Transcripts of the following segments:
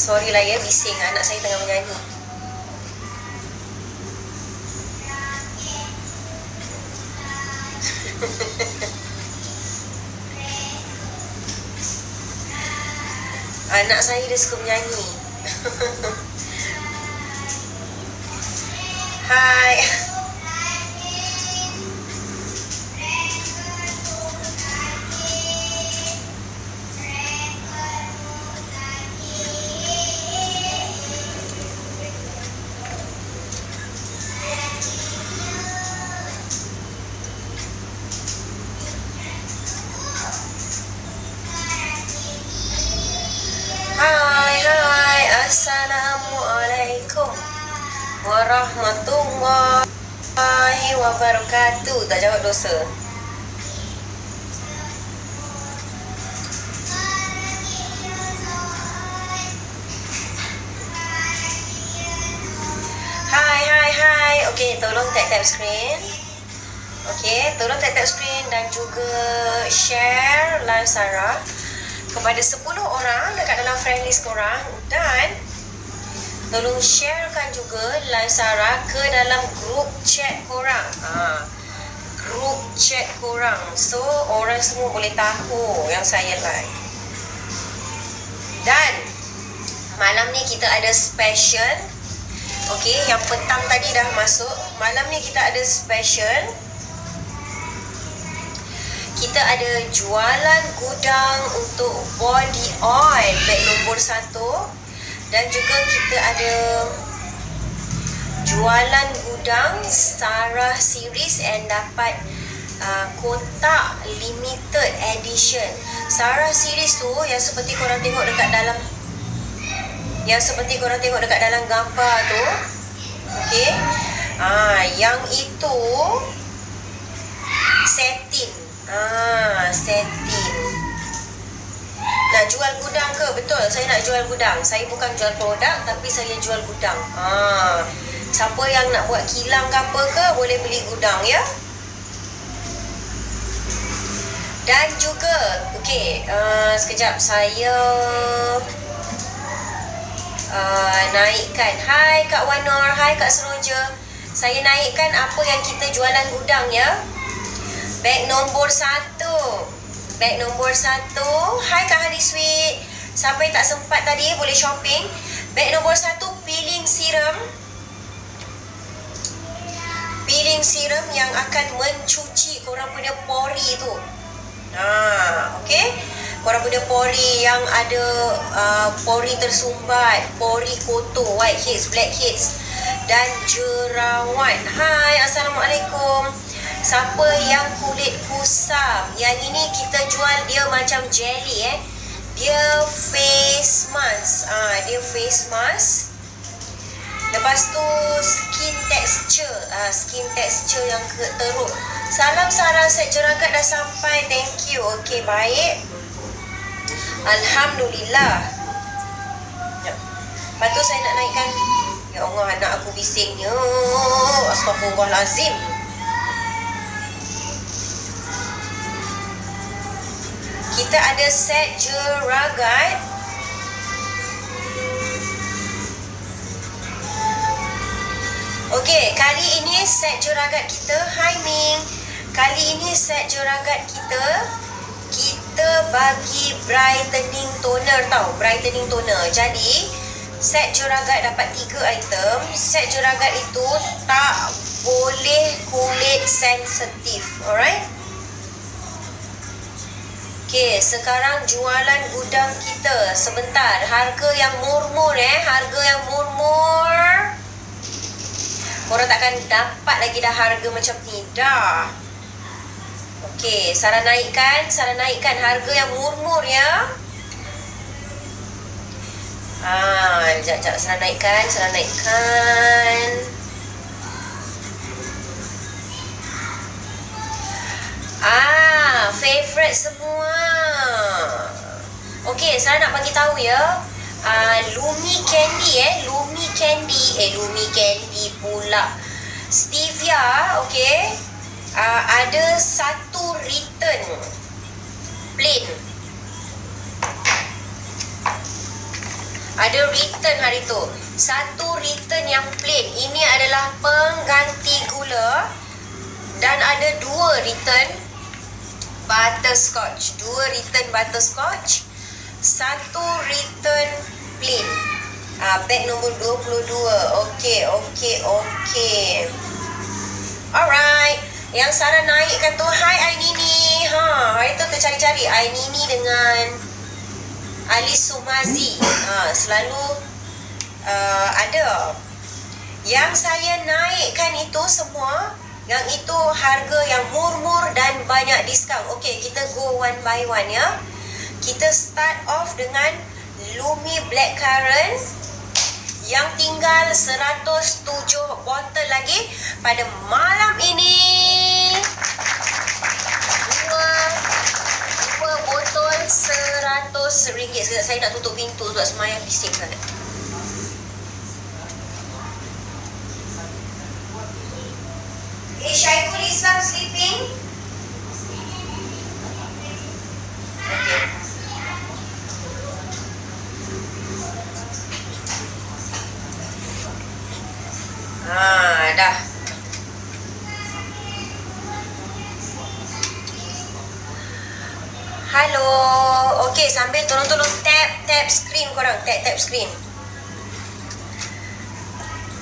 Sorry lah ya, bising anak saya tengah menyanyi. Anak saya dia suka menyanyi. Hai. Assalamualaikum warahmatullahi wabarakatuh. Tak jawab dosa. Hai. Okey, tolong tap screen. Okey, tolong tap screen dan juga share live Sarah kepada 10 orang dekat dalam friend list korang, dan tolong sharekan juga live Sarah ke dalam group chat korang. Group chat korang, so orang semua boleh tahu yang saya live. Dan malam ni kita ada special. Okey, yang petang tadi dah masuk. Malam ni kita ada special. Kita ada jualan gudang untuk body oil beg nombor 1, dan juga kita ada jualan gudang Sarah series and dapat kotak limited edition. Sarah series tu yang seperti korang tengok dekat dalam, gambar tu. Okey. Yang itu satin. Satin. Nak jual gudang ke? Betul, saya nak jual gudang. Saya bukan jual produk, tapi saya jual gudang. Siapa yang nak buat kilang ke apa ke, boleh beli gudang ya. Dan juga, okey, sekejap saya naikkan. Hai Kak Wanor, hai Kak Seroja. Saya naikkan apa yang kita jualan gudang ya. Beg nombor 1. Beg nombor 1. Hai Kak Hari Sweet. Siapa yang tak sempat tadi boleh shopping. Beg nombor 1, peeling serum. Peeling serum yang akan mencuci korang punya pori tu. Okey. Korang punya pori yang ada pori tersumbat, pori kotor, whiteheads, blackheads dan jerawat. Hai, Assalamualaikum. Siapa yang kulit kusam, yang ini kita jual dia macam jelly Dia face mask. Dia face mask. Lepas tu skin texture yang teruk. Salam Sarah, set jeragat dah sampai. Thank you. Okey, baik. Alhamdulillah. Lepas tu saya nak naikkan. Ya Allah, anak aku bisingnya. Astaghfirullahalazim. Kita ada set jeragat. Okey, kali ini set jeragat kita. Hai Ming. Kali ini set jeragat kita bagi brightening toner tau. Brightening toner. Jadi, set jeragat dapat 3 item. Set jeragat itu tak boleh kulit sensitif. Alright? Okey, sekarang jualan gudang kita. Sebentar, harga yang murmur harga yang murmur. Korang takkan dapat lagi dah harga macam ni dah. Okey, Sarah naikkan harga yang murmur ya. Sekejap, Sarah naikkan. Favorite semua. Okey, saya nak bagi tahu ya. Lumi Candy pula. Stevia, okey. Ada satu return plain. Ada return hari tu. Satu return yang plain. Ini adalah pengganti gula. Dan ada dua return butterscotch. Dua return butterscotch. Satu return plain. Bag nombor 22. Okey. Alright. Yang Sarah naikkan tu, hai Ainini. Hari tu tercari-cari Ainini dengan Alis Sumazi. Selalu ada. Yang saya naikkan itu semua, yang itu harga yang murmur dan banyak diskaun. Okey, kita go one by one ya. Kita start off dengan Lumi Blackcurrant yang tinggal 107 botol lagi pada malam ini. Dua botol RM100. Sekejap, saya nak tutup pintu sebab semayang bising sangat. Syaikul Islam sleeping? Okay. Dah. Halo. Okey, sambil tolong tap screen korang. Tap screen.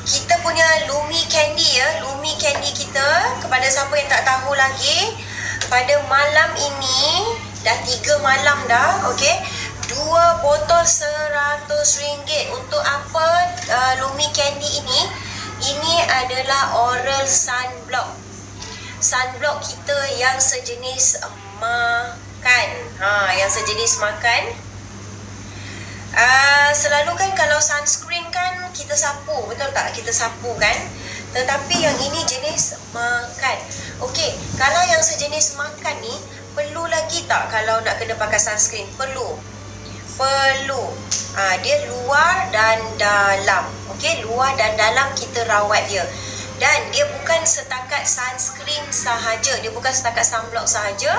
Kita punya Lumi Candy ya. Lumi Candy kita, kepada siapa yang tak tahu lagi, pada malam ini dah 3 malam dah. Okey. 2 botol RM100. Untuk apa Lumi Candy ini? Ini adalah oral sunblock. Sunblock kita yang sejenis makan. Yang sejenis makan. Selalu kan kalau sunscreen kan kita sapu, betul tak? Kita sapu kan? Tetapi yang ini jenis makan. Okey, kalau yang sejenis makan ni, perlu lagi tak kalau nak kena pakai sunscreen? Perlu. Dia luar dan dalam. Okey, luar dan dalam kita rawat dia. Dan dia bukan setakat sunscreen sahaja, dia bukan setakat sunblock sahaja,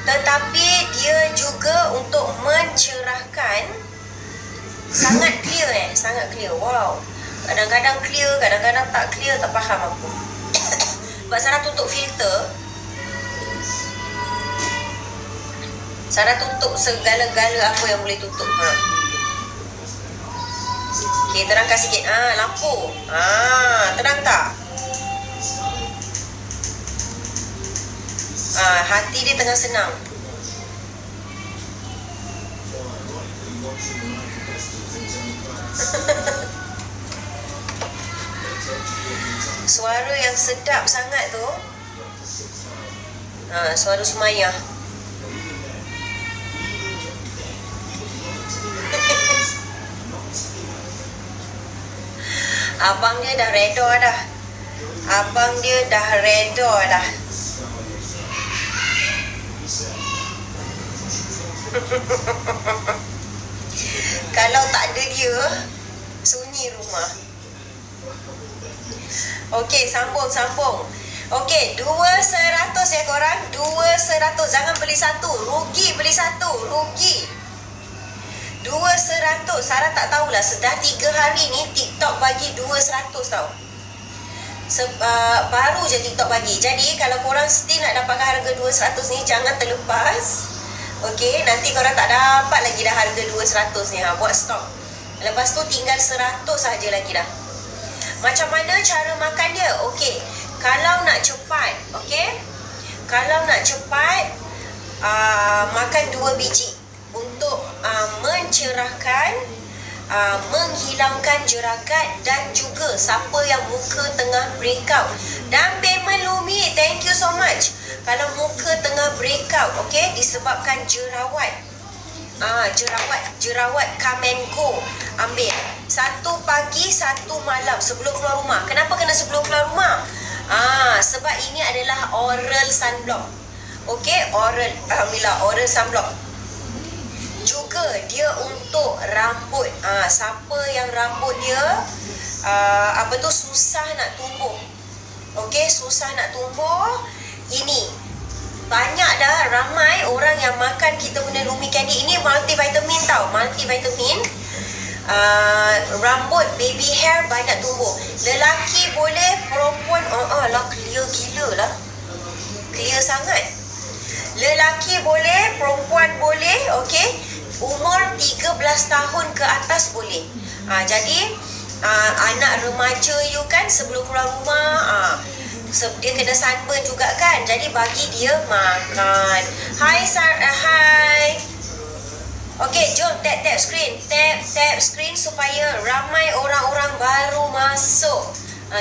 tetapi dia juga untuk mencerahkan. Sangat clear sangat clear. Wow. Kadang-kadang clear, kadang-kadang tak clear, tak faham aku. Sebab Sarah tutup filter. Sarah tutup segala-gala apa yang boleh tutup. Okey, terangkan sikit. Lampu. Terang tak? Hati dia tengah senang. Suara yang sedap sangat tu, suara Sumayah. Abang dia dah reda dah. Kalau tak ada dia, sunyi rumah. Okey, sambung. Okey, 2 100 ya korang. 2 100. Jangan beli satu. Rugi beli satu. Rugi. 2 100. Sarah tak tahulah. Sudah 3 hari ni TikTok bagi 2 100 tau. Baru je TikTok bagi. Jadi kalau korang still nak dapatkan harga 2 100 ni, jangan terlepas. Okey, nanti korang tak dapat lagi dah harga 2 100 ni. Buat stok. Lepas tu tinggal 100 saja lagi dah. Macam mana cara makan dia? Okey, kalau nak cepat, makan 2 biji untuk mencerahkan, menghilangkan jerawat dan juga siapa yang muka tengah breakout. Dan payment Lumi, thank you so much. Kalau muka tengah breakout, disebabkan jerawat, jerawat come and go, ambil 1 pagi 1 malam sebelum keluar rumah. Kenapa kena sebelum keluar rumah? Sebab ini adalah oral sunblock. Oral, alhamdulillah, oral sunblock. Juga dia untuk rambut. Siapa yang rambut dia susah nak tumbuh. Susah nak tumbuh. Ini banyak dah, ramai orang yang makan kita punya Lumi Candy. Ini multivitamin tau, multivitamin. Rambut, baby hair banyak tumbuh. Lelaki boleh, perempuan lah clear gila lah. Clear sangat. Lelaki boleh, perempuan boleh, okey. Umur 13 tahun ke atas boleh. Jadi anak remaja you kan sebelum keluar rumah, dia kena sunburn juga kan. Jadi bagi dia makan. Hai. Okey, jom tap screen. Tap screen supaya ramai orang-orang baru masuk.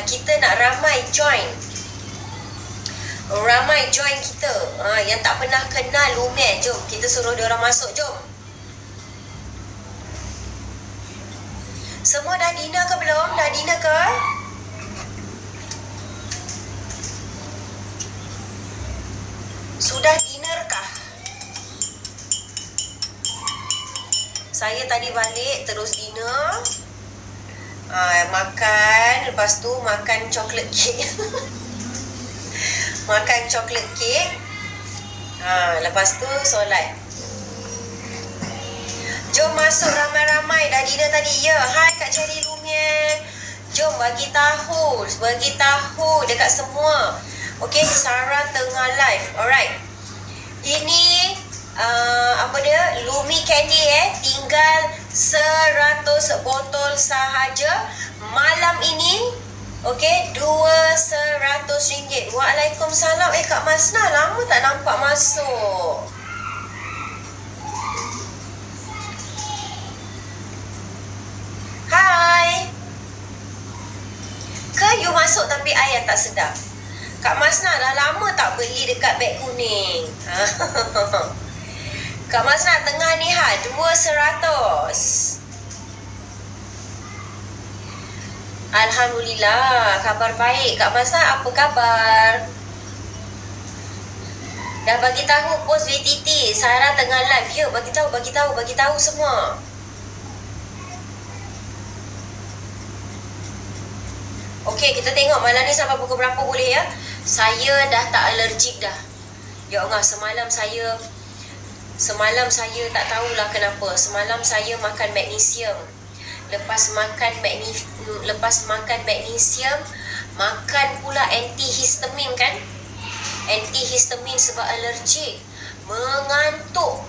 Kita nak ramai join. Ramai join kita. Yang tak pernah kenal Lumiere, jom kita suruh dia orang masuk, jom. Semua dah dinner ke belum? Dah dinner ke? Sudah dinner kah? Saya tadi balik terus dinner. Makan, lepas tu makan chocolate cake. Makan chocolate cake. Lepas tu solat. Jom masuk ramai-ramai. Dah dinner tadi. Ya, hai Kak Cherry Lumiere. Jom bagi tahu dekat semua. Okey, Sarah tengah live. Alright. Ini apa dia? Lumi Candy tinggal 100 botol sahaja malam ini. Okey, RM200. Waalaikumsalam. Kak Masna lama tak nampak masuk. Hai. Ke you masuk tapi I yang tak sedar? Kak Masna dah lama tak beli dekat beg kuning. Kak Masna tengah ni RM200. Alhamdulillah, kabar baik. Kak Masna apa khabar? Dah bagi tahu post VTT. Sarah tengah live. Ya, bagi tahu semua. Okey, kita tengok malam ni sampai pukul berapa boleh ya. Saya dah tak alergik dah. Ya Allah, semalam saya tak tahulah kenapa. Semalam saya makan magnesium. Lepas makan magnesium, makan pula antihistamin kan. Antihistamin sebab alergik. Mengantuk.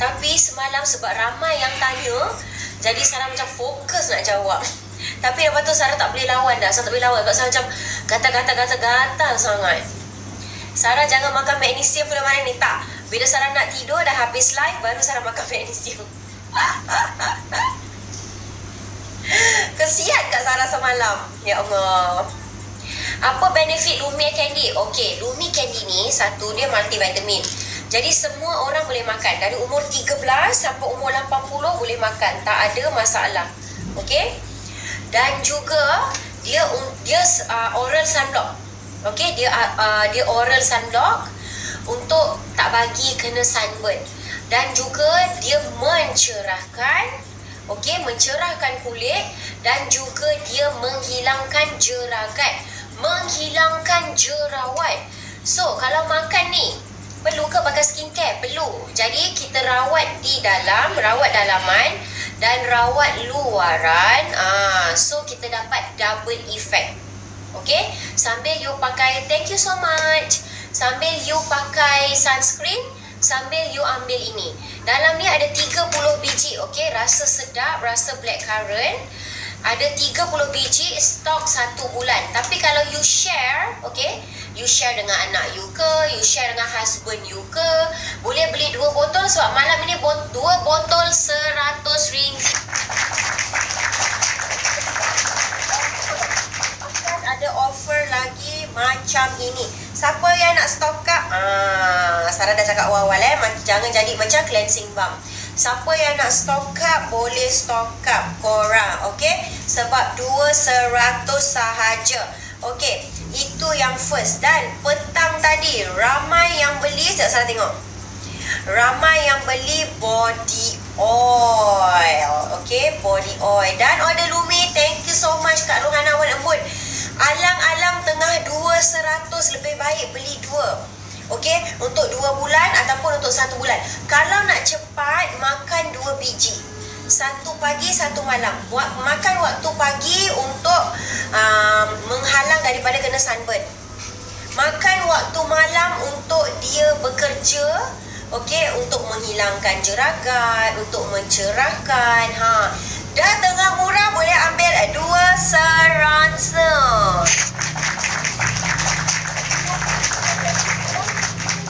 Tapi semalam sebab ramai yang tanya, jadi Sarah macam fokus nak jawab. Tapi lepas tu Sarah tak boleh lawan dah. Sarah tak boleh lawan. Sebab Sarah macam gatal sangat. Sarah jangan makan magnesium pada malam ni. Tak. Bila Sarah nak tidur dah habis live, baru Sarah makan magnesium. Kesian kat Sarah semalam. Ya Allah. Apa benefit Lumiere Candy? Okey, Lumiere Candy ni satu, dia multivitamin. Jadi semua orang boleh makan. Dari umur 13 sampai umur 80 boleh makan. Tak ada masalah. Okey. Dan juga dia oral sunblock. Okey, dia oral sunblock untuk tak bagi kena sunburn. Dan juga dia mencerahkan, okey, mencerahkan kulit dan juga dia menghilangkan jeragat, menghilangkan jerawat. So, kalau makan ni perlu ke pakai skincare? Perlu. Jadi kita rawat di dalam, rawat dalaman dan rawat luaran. So kita dapat double effect. Okay, sambil you pakai, thank you so much, sambil you pakai sunscreen, sambil you ambil ini. Dalam ni ada 30 biji. Okay, rasa sedap, rasa blackcurrant. Ada 30 biji, stok 1 bulan. Tapi kalau you share, okay, you share dengan anak you ke, you share dengan husband you ke, boleh beli 2 botol. Sebab malam ini 2 botol RM100. Ada offer lagi macam ini. Siapa yang nak stock up? Sarah dah cakap awal-awal jangan jadi macam cleansing balm. Siapa yang nak stock up, boleh stock up korang, okay? Sebab 200 sahaja. Okay, itu yang first. Dan petang tadi ramai yang beli, sekejap saya tengok. Ramai yang beli body oil. Okay, body oil. Dan order Lumi, thank you so much Kak Rohana Wan Embun. Alang-alang tengah 200, lebih baik beli 2. Okey, untuk 2 bulan ataupun untuk 1 bulan. Kalau nak cepat, makan 2 biji. 1 pagi, 1 malam. Makan waktu pagi untuk menghalang daripada kena sunburn. Makan waktu malam untuk dia bekerja, okey, untuk menghilangkan jeragat, untuk mencerahkan. Dah tengah murah, boleh ambil 2 serasa.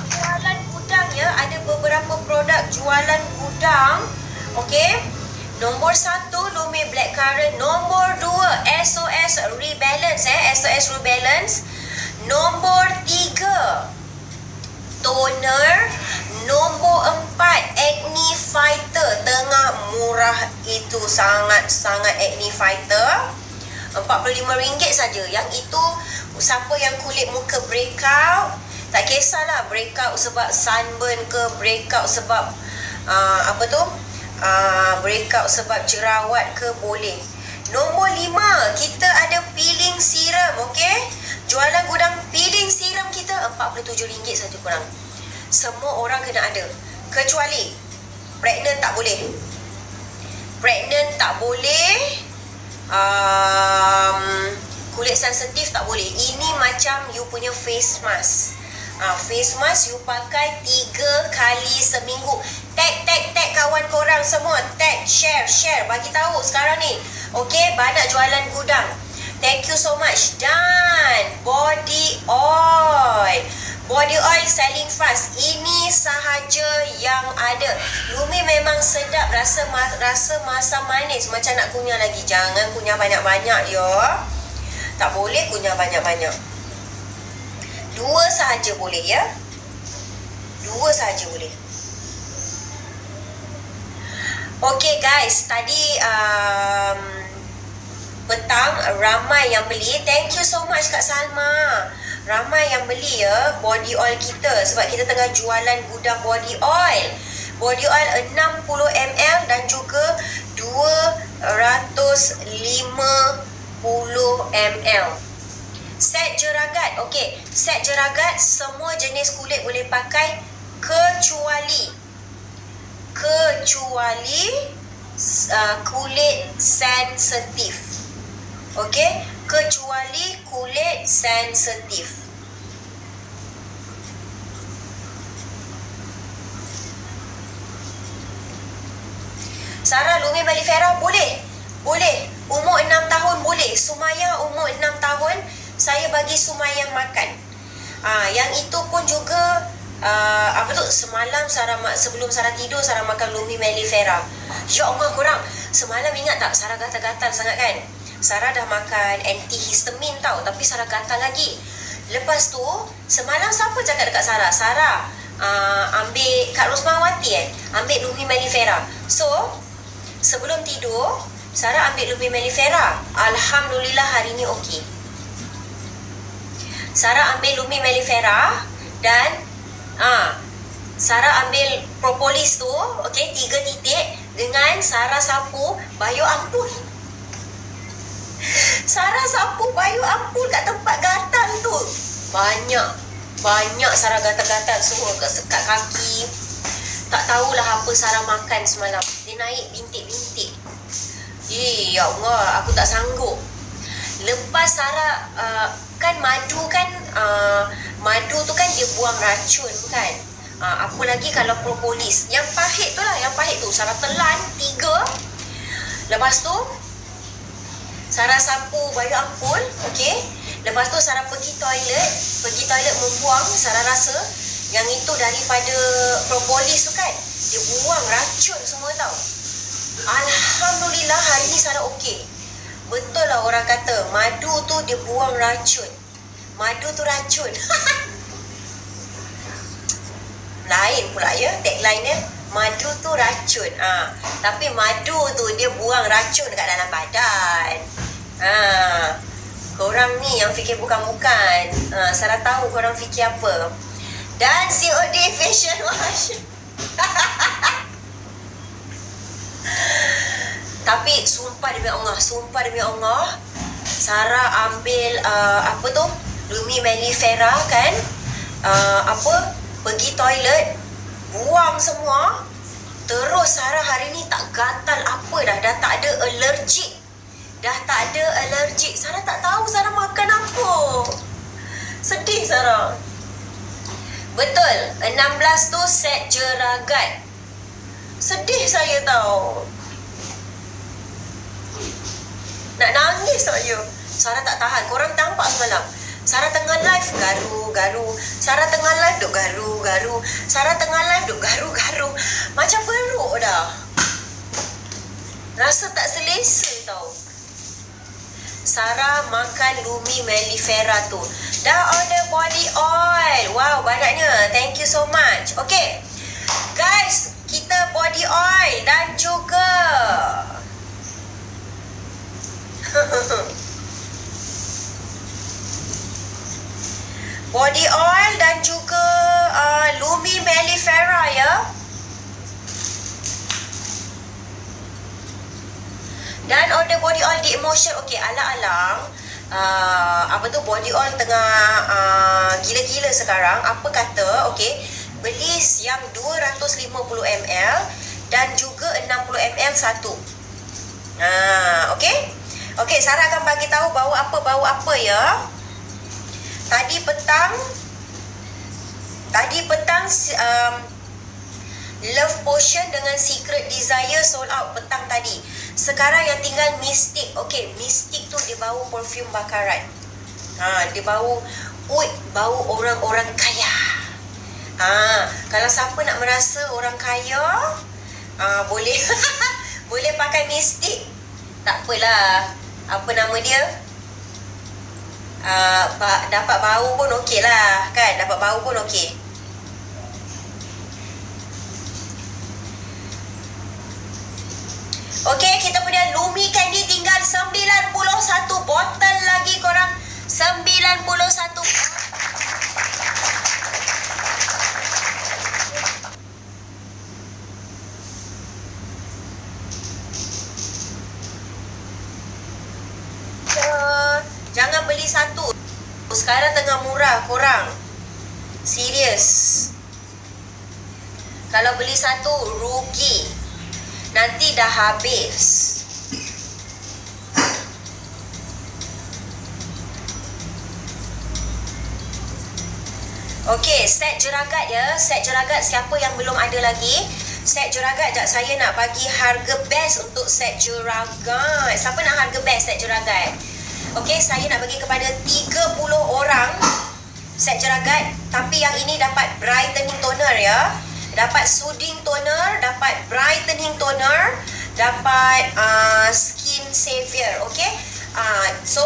Jualan gudang ya, ada beberapa produk jualan gudang. Okey. Nombor 1 Lumi Blackcurrant, nombor 2 SOS Rebalance SOS Rebalance. Nombor 3 toner. Nombor 4 Acne Fighter, tengah murah itu, sangat-sangat Acne Fighter. RM45 saja. Yang itu siapa yang kulit muka breakout, tak kisahlah breakout sebab sunburn ke, breakout sebab breakout sebab jerawat ke, boleh. Nombor 5 kita ada peeling serum. Okey, jualan gudang peeling serum kita RM47 saja korang. Semua orang kena ada, kecuali pregnant tak boleh. Pregnant tak boleh, kulit sensitif tak boleh. Ini macam you punya face mask. Face mask you pakai 3 kali seminggu. Tag kawan korang semua. Tag, share, bagi tahu sekarang ni. Okey, banyak jualan gudang. Thank you so much. Dan body oil. Body oil selling fast. Ini sahaja yang ada. Lumi memang sedap, rasa masam manis. Macam nak kunyah lagi. Jangan kunyah banyak-banyak yo. Tak boleh kunyah banyak-banyak. 2 sahaja boleh ya. 2 sahaja boleh. Okay guys, tadi petang ramai yang beli. Thank you so much Kak Salma. Ramai yang beli ya body oil kita, sebab kita tengah jualan gudang body oil. Body oil 60ml dan juga 250ml. Set jeragat. Okey, set jeragat semua jenis kulit boleh pakai kecuali kulit sensitif. Okey, kecuali kulit sensitif. Sarah, Lumi Malifera boleh. Umur 6 tahun boleh. Sumaya umur 6 tahun saya bagi Sumaya makan. Yang itu pun juga semalam Sarah, sebelum Sarah tidur, Sarah makan Lumi Malifera. Ya Allah korang, semalam ingat tak Sarah gatal-gatal sangat kan? Sarah dah makan antihistamin tau, tapi Sarah gatal lagi. Lepas tu semalam siapa cakap dekat Sarah? Sarah ambil Kak Rosmawati ambil Lumi Malifera. So sebelum tidur Sarah ambil Lumi Malifera. Alhamdulillah hari ni okey. Sarah ambil Lumi Malifera dan Sarah ambil propolis tu, okey, 3 titik dengan Sarah sapu bayu ampul. Sarah sapu bayu ampul kat tempat gatal tu. Banyak Sarah gatal-gatal semua kat kaki. Tak tahulah apa Sarah makan semalam. Dia naik bintik-bintik. Ya Allah, aku tak sanggup. Lepas Sarah kan madu madu tu kan dia buang racun kan. Apa lagi kalau propolis. Yang pahit tu lah, yang pahit tu Sarah telan 3. Lepas tu Sarah sapu bayu ampul, okey. Lepas tu Sarah pergi toilet membuang. Sarah rasa yang itu daripada propolis tu kan, dia buang racun semua tau. Alhamdulillah hari ni Sarah okey. Betul lah orang kata madu tu dia buang racun. Madu tu racun. Lain pula ya tagline dia. Madu tu racun. Tapi madu tu dia buang racun dekat dalam badan. Korang ni yang fikir bukan-bukan. Sarah tahu korang fikir apa. Dan COD Fashion Wash. Tapi sumpah demi Allah, Sarah ambil Lumi Malifera kan, pergi toilet, buang semua. Terus Sarah hari ni tak gatal apa dah tak ada allergic. Sarah tak tahu Sarah makan apa. Sedih Sarah. Betul, 16 tu set jeragat. Sedih saya tahu. Nak nangis saya. Sarah tak tahan. Korang nampak semalam Sarah tengah live garu-garu. Sarah tengah live duk garu-garu. Sarah tengah live duk garu-garu. Macam peruk dah. Rasa tak selesa tau. Sarah makan Lumi Mellifera tu. Dah order body oil. Wow, banyaknya. Thank you so much. Okay, guys, kita body oil dan juga body oil dan juga Lumi Mellifera ya. Dan order body oil di Emotion. Okey, alang-alang body oil tengah gila-gila sekarang. Apa kata, okey, beli yang 250 ml dan juga 60 ml satu. Okey. Okey, Sarah akan bagi tahu bau apa ya. Tadi petang Love Potion dengan Secret Desire sold out petang tadi. Sekarang yang tinggal Mystic. Okey, Mystic tu dia bau perfume bakaran. Dia bau bau orang-orang kaya. Kalau siapa nak merasa orang kaya, boleh boleh pakai Mystic. Tak apalah. Apa nama dia? Dapat bau pun okey lah kan. Dapat bau pun okey. Okey, kita punya Lumi Candy tinggal 91 botol lagi korang. 91 jangan beli satu. Sekarang tengah murah korang. Serius. Kalau beli satu rugi. Nanti dah habis. Okey, set jeragat ya. Set jeragat siapa yang belum ada lagi? Set jeragat, sekejap saya nak bagi harga best untuk set jeragat. Siapa nak harga best set jeragat? Okey, saya nak bagi kepada 30 orang set jeragat. Tapi yang ini dapat brightening toner ya. Dapat soothing toner, dapat brightening toner, dapat skin savior. Okey, so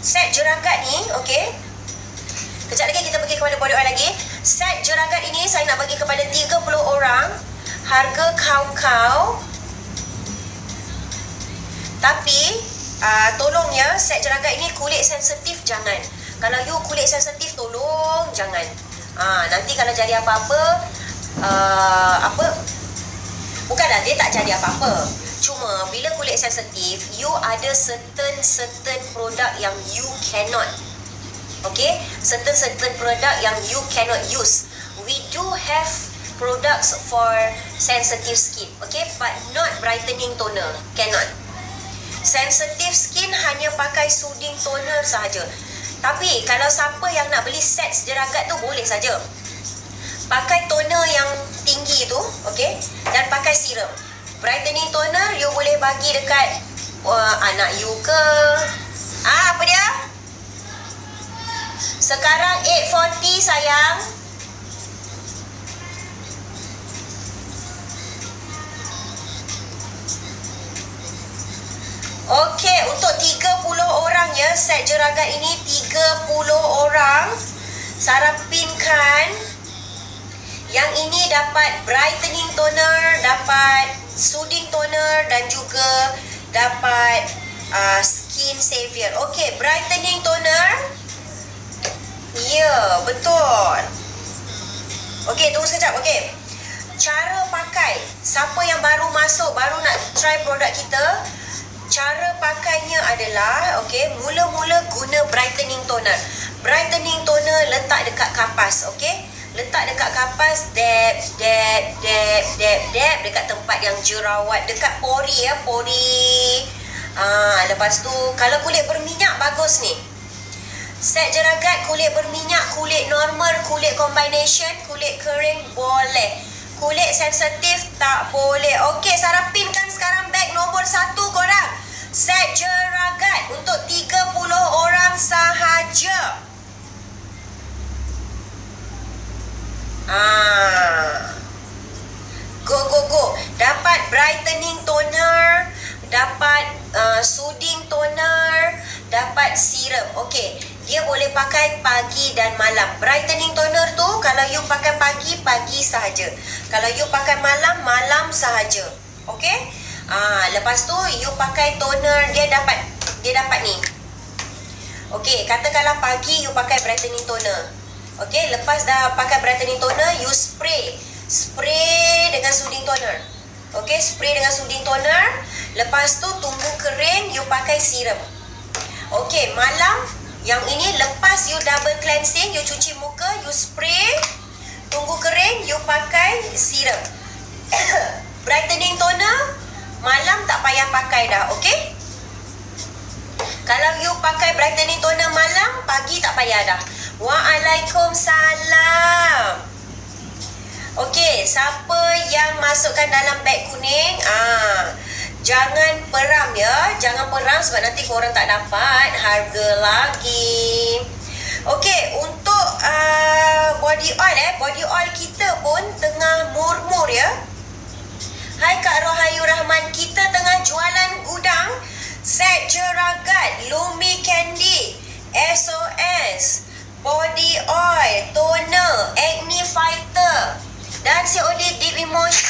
set jeragat ni, okey, kejap lagi kita pergi kepada body oil lagi. Set jeragat ini saya nak bagi kepada 30 orang. Harga kau-kau. Tapi tolong ya, set jeragat ini kulit sensitif jangan. Kalau you kulit sensitif, tolong jangan. Nanti kalau jadi apa-apa, bukanlah dia tak jadi apa-apa. Cuma bila kulit sensitif, you ada certain produk yang you cannot. Okay, certain produk yang you cannot use. We do have products for sensitive skin, okay, but not brightening toner, cannot. Sensitive skin hanya pakai soothing toner sahaja. Tapi kalau siapa yang nak beli set jeragat tu, boleh saja pakai toner yang tinggi tu, okey, dan pakai serum. Brightening toner you boleh bagi dekat anak you ke. Apa dia? Sekarang 840 sayang. Okey, untuk 30 orang ya, set jeragat ini 30 orang. Sarah pinkan. Yang ini dapat brightening toner, dapat soothing toner dan juga dapat skin savior. Okey, brightening toner. Ya, betul. Okey, tunggu sekejap. Okey, cara pakai. Siapa yang baru masuk, baru nak try produk kita, Cara pakainya adalah, okey, mula-mula guna brightening toner. Brightening toner letak dekat kapas, okey. Letak dekat kapas, dab dekat tempat yang jerawat, dekat pori ya, pori. Lepas tu kalau kulit berminyak bagus ni. Set jeragat kulit berminyak, kulit normal, kulit combination, kulit kering boleh. Kulit sensitif tak boleh. Okey, Sarah pinkan sekarang beg nombor 1 korang. Set jeragat untuk 30 orang sahaja. Go. Dapat brightening toner, dapat soothing toner, dapat serum. Okey, dia boleh pakai pagi dan malam. Brightening toner tu kalau you pakai pagi, pagi sahaja. Kalau you pakai malam, malam sahaja. Okey? Lepas tu you pakai toner, dia dapat ni. Okey, katakanlah pagi you pakai brightening toner. Okey, lepas dah pakai brightening toner, you spray dengan soothing toner. Okey, spray dengan soothing toner. Lepas tu tunggu kering, you pakai serum. Okey, malam yang ini lepas you double cleansing, you cuci muka, you spray, tunggu kering, you pakai serum. Brightening toner malam tak payah pakai dah, okey? Kalau you pakai brightening toner malam, pagi tak payah dah. Waalaikumsalam. Okey, siapa yang masukkan dalam beg kuning, jangan peram ya. Jangan peram sebab nanti korang tak dapat harga lagi. Okey, untuk body oil kita pun tengah murmur ya. Hai Kak Rohayu Rahman, kita tengah jualan gudang set jeragat, Lumi Candy, SOS, body oil, toner, acne fighter dan COD Deep Emotion.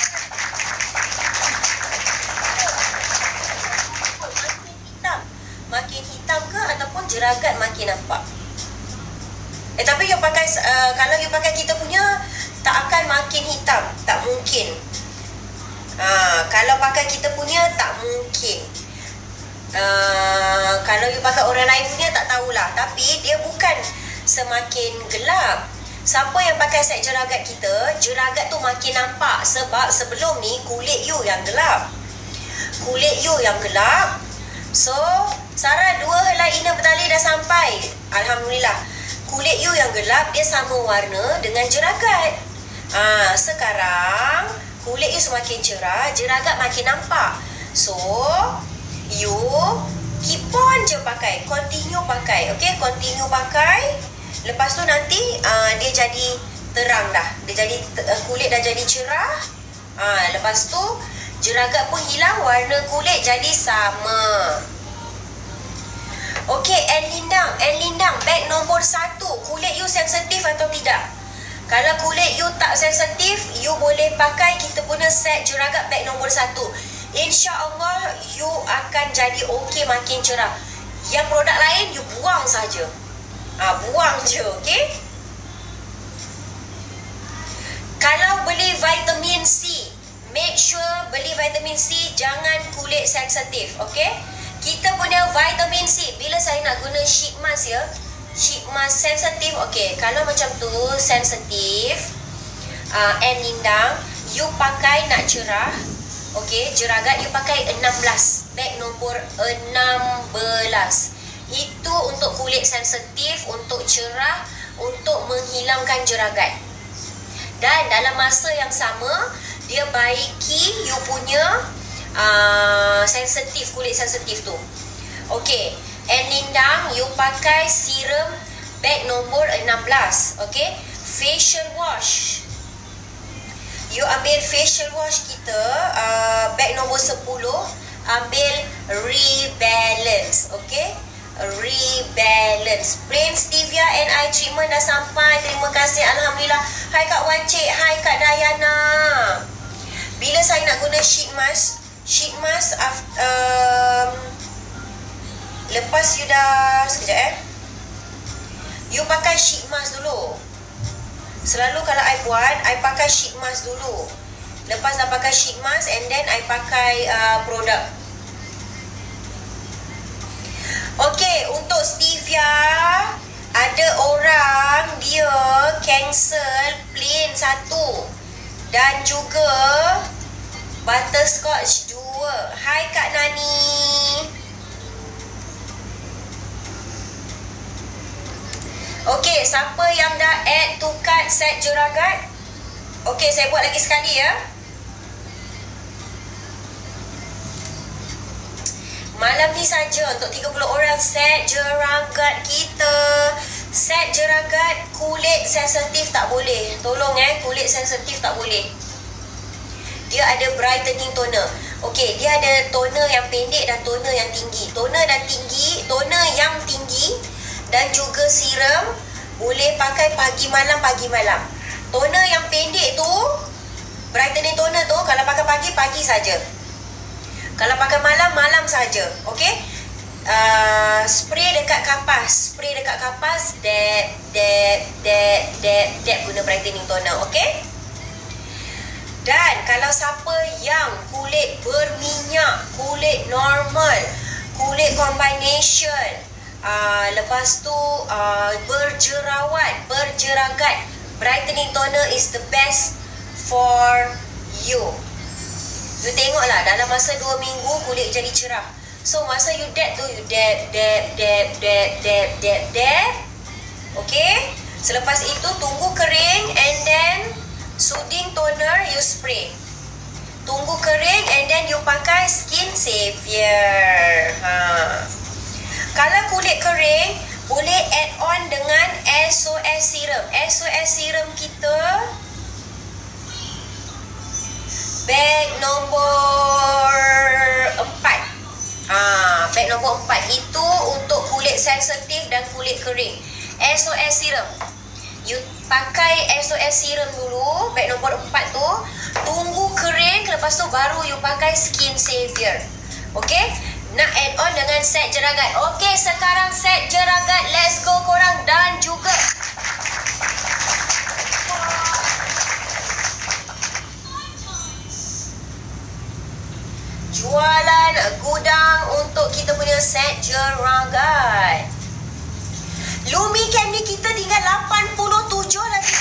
Makin hitam ke ataupun jeragat makin nampak? Tapi you pakai kalau you pakai kita punya tak akan makin hitam, tak mungkin. Kalau pakai kita punya tak mungkin. Kalau you pakai orang lain punya tak tahulah, tapi dia bukan semakin gelap. Siapa yang pakai set jeragat kita, jeragat tu makin nampak sebab sebelum ni kulit you yang gelap. Kulit you yang gelap. So, Sarah 2 helai inner bertali dah sampai. Alhamdulillah. Kulit you yang gelap, dia sama warna dengan jeragat. Sekarang kulit you semakin cerah, jeragat makin nampak. So, you keep on je pakai, continue pakai. Okay, continue pakai. Lepas tu nanti dia jadi terang dah. Dia jadi kulit dah jadi cerah. Lepas tu jeragat pun hilang, warna kulit jadi sama. Okey, Lindang, beg nombor 1. Kulit you sensitif atau tidak? Kalau kulit you tak sensitif, you boleh pakai kita punya set jeragat beg nombor 1. InsyaAllah you akan jadi okey, makin cerah. Yang produk lain you buang saja. Buang je, okey? Kalau beli vitamin C, make sure beli vitamin C, jangan kulit sensitif, okey? Kita punya vitamin C, bila saya nak guna sheet mask ya, sheet mask sensitif, okey. Kalau macam tu sensitif, Lindang, you pakai nak cerah, okey, jeragat you pakai 16, beg nombor 16. Itu untuk kulit sensitif, untuk cerah, untuk menghilangkan jeragat. Dan dalam masa yang sama, dia baiki you punya sensitif, kulit sensitif tu. Okey, Lindang, you pakai serum beg nombor 16. Okey, facial wash. You ambil facial wash kita, beg nombor 10, ambil Rebalance. Okey, Rebalance. Plain Stevia and eye treatment dah sampai. Terima kasih, Alhamdulillah. Hai Kak Wan Cik, hai Kak Dayana. Bila saya nak guna sheet mask, lepas you dah, sekejap you pakai sheet mask dulu. Selalu kalau I buat, I pakai sheet mask dulu. Lepas dah pakai sheet mask, and then I pakai produk. Okey, untuk stevia, ada orang dia cancel plain 1 dan juga butterscotch 2. Hai Kak Nani. Okey, siapa yang dah add to cart set jeragat? Okey, saya buat lagi sekali ya. Malam ni saja untuk 30 orang set jeragat kita. Set jeragat kulit sensitif tak boleh. Tolong kulit sensitif tak boleh. Dia ada brightening toner. Okey, dia ada toner yang pendek dan toner yang tinggi. Toner yang tinggi dan juga serum boleh pakai pagi malam. Toner yang pendek tu, brightening toner tu kalau pakai pagi saja. Kalau pakai malam saja. Okey. Spray dekat kapas, dab guna brightening toner. Okey. Dan kalau siapa yang kulit berminyak, kulit normal, kulit combination, lepas tu berjeragat, brightening toner is the best for you. You tengoklah dalam masa 2 minggu kulit jadi cerah. So masa you dab tu, you dab. Okay. Selepas itu tunggu kering and then soothing toner you spray. Tunggu kering and then you pakai skin savior. Kalau kulit kering, boleh add on dengan SOS serum. SOS serum kita bag nombor 4. Bag nombor 4 itu untuk kulit sensitif dan kulit kering. SOS serum. You pakai SOS serum dulu, bag nombor 4 tu. Tunggu kering, lepas tu baru you pakai skin savior. Okay? Nak add on dengan set jeragat. Okay, sekarang set jeragat. Let's go korang. Dan juga jualan gudang untuk kita punya set jeragat. Lumi Camp ni kita tinggal 87 lagi.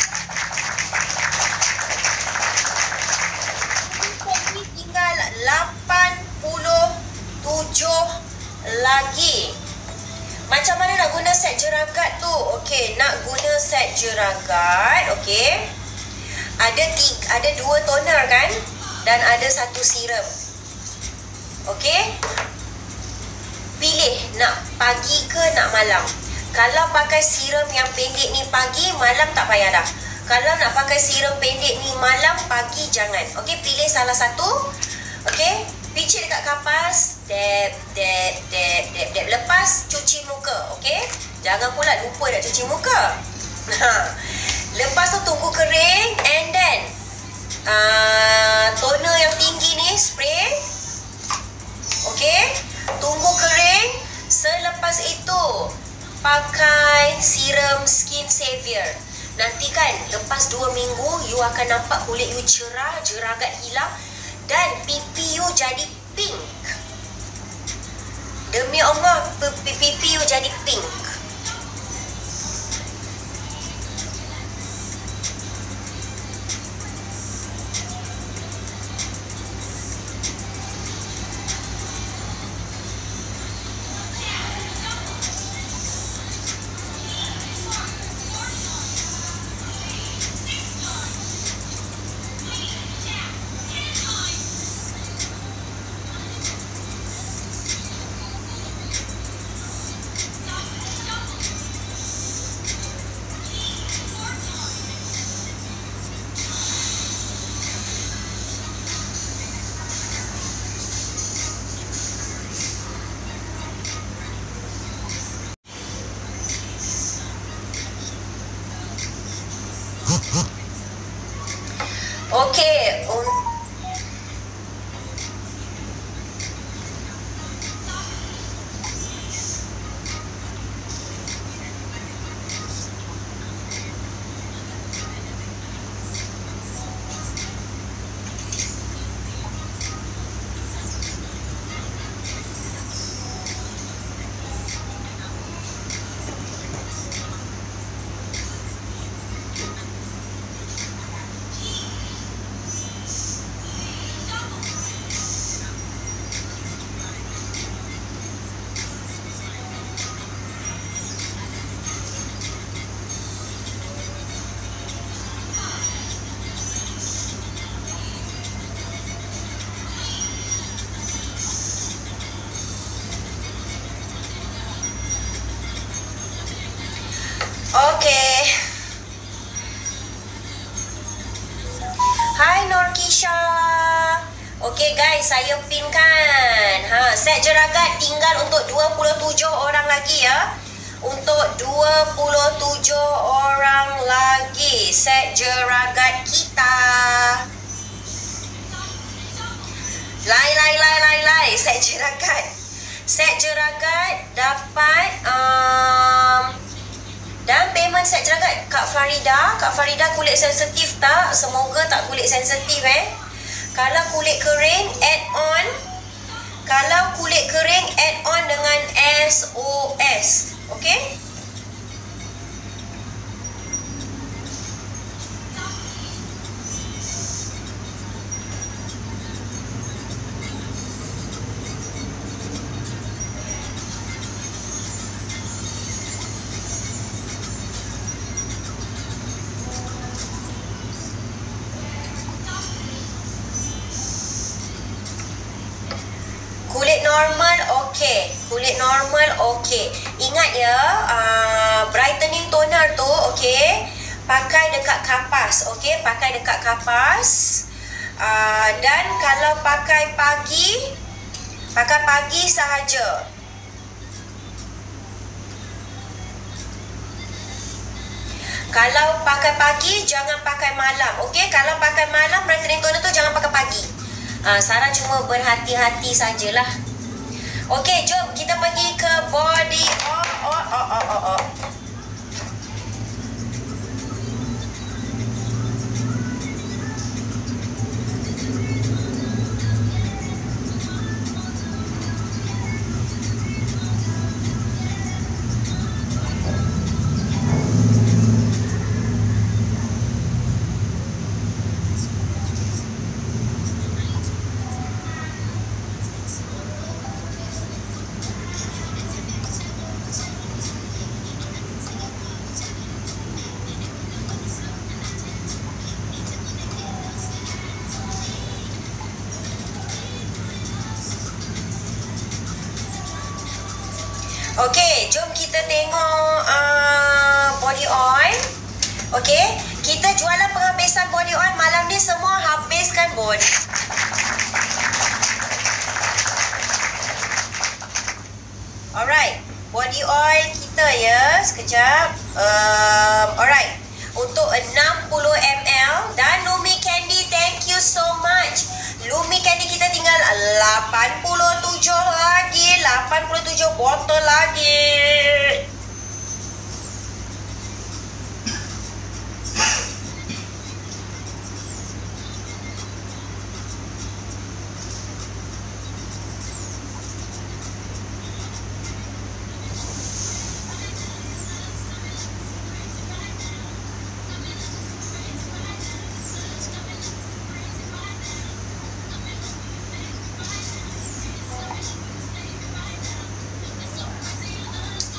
Lumi Camp ni tinggal 87 lagi. Macam mana nak guna set jeragat tu? Okey, nak guna set jeragat, okey. Ada 2 toner kan? Dan ada 1 serum. Okey. Pilih nak pagi ke nak malam. Kalau pakai serum yang pendek ni pagi, malam tak payah dah. Kalau nak pakai serum pendek ni malam, pagi jangan. Okey, pilih salah satu. Okey, picit dekat kapas, dab. Lepas cuci muka, okey? Jangan pula lupa nak cuci muka. Lepas tu tunggu kering and then toner yang tinggi ni spray. Okey, tunggu kering. Selepas itu pakai serum skin savior. Nanti kan lepas 2 minggu you akan nampak kulit you cerah, jeragat hilang dan pipi you jadi pink. Demi Allah, pipi you jadi pink. saya pinkan. Set jeragat tinggal untuk 27 orang lagi ya. Untuk 27 orang lagi set jeragat kita. Lai set jeragat. Set jeragat dapat dan payment set jeragat Kak Farida kulit sensitif tak? Semoga tak kulit sensitif Kalau kulit kering add on. Kalau kulit kering add on dengan SOS. Okey? Kulit normal okey. Ingat ya, brightening toner tu okey, pakai dekat kapas, okey, pakai dekat kapas. Dan kalau pakai pagi sahaja. Kalau pakai pagi jangan pakai malam, okey? Kalau pakai malam brightening toner tu jangan pakai pagi. Sarah cuma berhati-hati sajalah. Okey, jom kita pergi ke body oil. Okey, jom kita tengok body oil. Okey, kita jualan penghabisan body oil malam ni, semua habiskan body. Alright, body oil kita ya, sekejap. Alright, untuk 60 ml dan Lumi Candy, thank you so much. Lumi Candy kita tinggal 87 lagi, 87 botol lagi.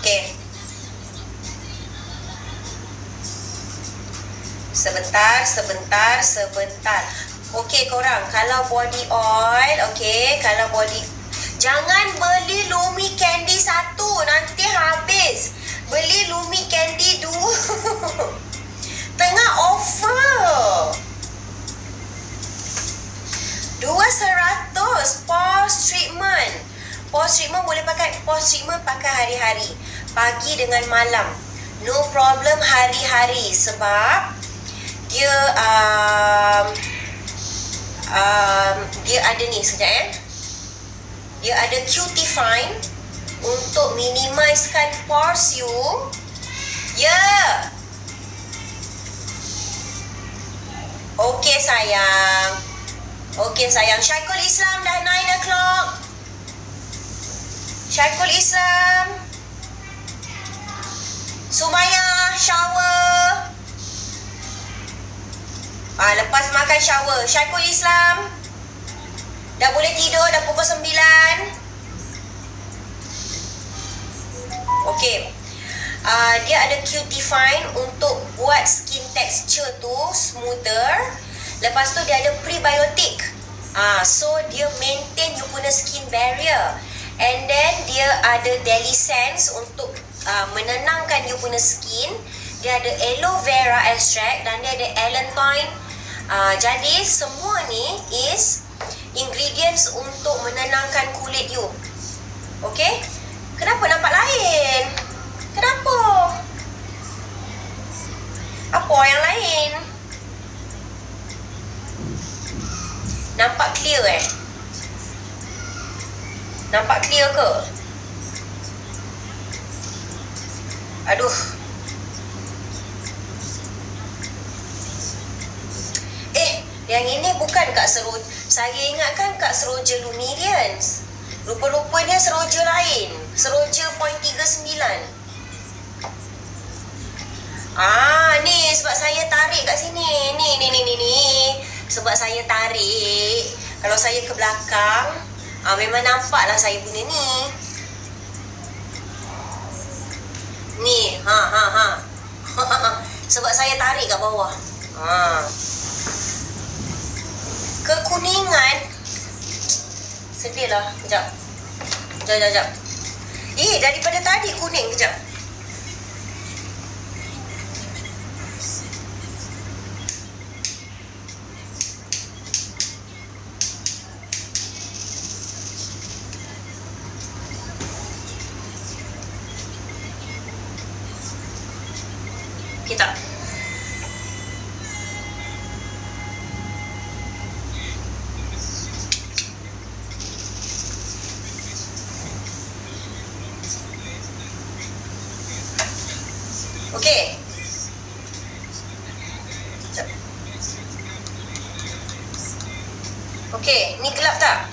Okey. Sebentar. Okey korang, kalau body oil, okey, kalau body, jangan beli Lumi Candy 1, nanti habis. Beli Lumi Candy 2. Tengah offer. 200 pause treatment. Pause treatment boleh pakai, pause treatment pakai hari-hari, pagi dengan malam, no problem hari-hari. Sebab dia dia ada ni sekejap dia ada cutie fine untuk minimizekan pores you. Okey sayang. Syaikul Islam dah 9 o'clock. Syaikul Islam, Sumaya shower. Lepas makan shower. Syaikul Islam dah boleh tidur, dah pukul 9. Okey. Dia ada cutie fine untuk buat skin texture tu smoother. Lepas tu dia ada prebiotic. So dia maintain you punya skin barrier. And then dia ada Daily Sense untuk menenangkan you punya skin. Dia ada aloe vera extract dan dia ada allantoin. Jadi semua ni is ingredient ingredients untuk menenangkan kulit you. Okay? Kenapa nampak lain? Kenapa? Apa yang lain? Nampak clear Nampak clear ke? Aduh. Yang ini bukan Kak Seroja. Saya ingatkan Kak Seroja Lumirians. Rupa-rupanya seroja lain. Seroja 0.39. Ni sebab saya tarik kat sini. Ni. Sebab saya tarik. Kalau saya ke belakang, memang nampaklah saya guna ni. Ni, sebab saya tarik kat bawah. Kekuningan. Sedih lah. Kejap. Daripada tadi kuning. Kejap. Kita. Okey. Okey, ni gelap tak?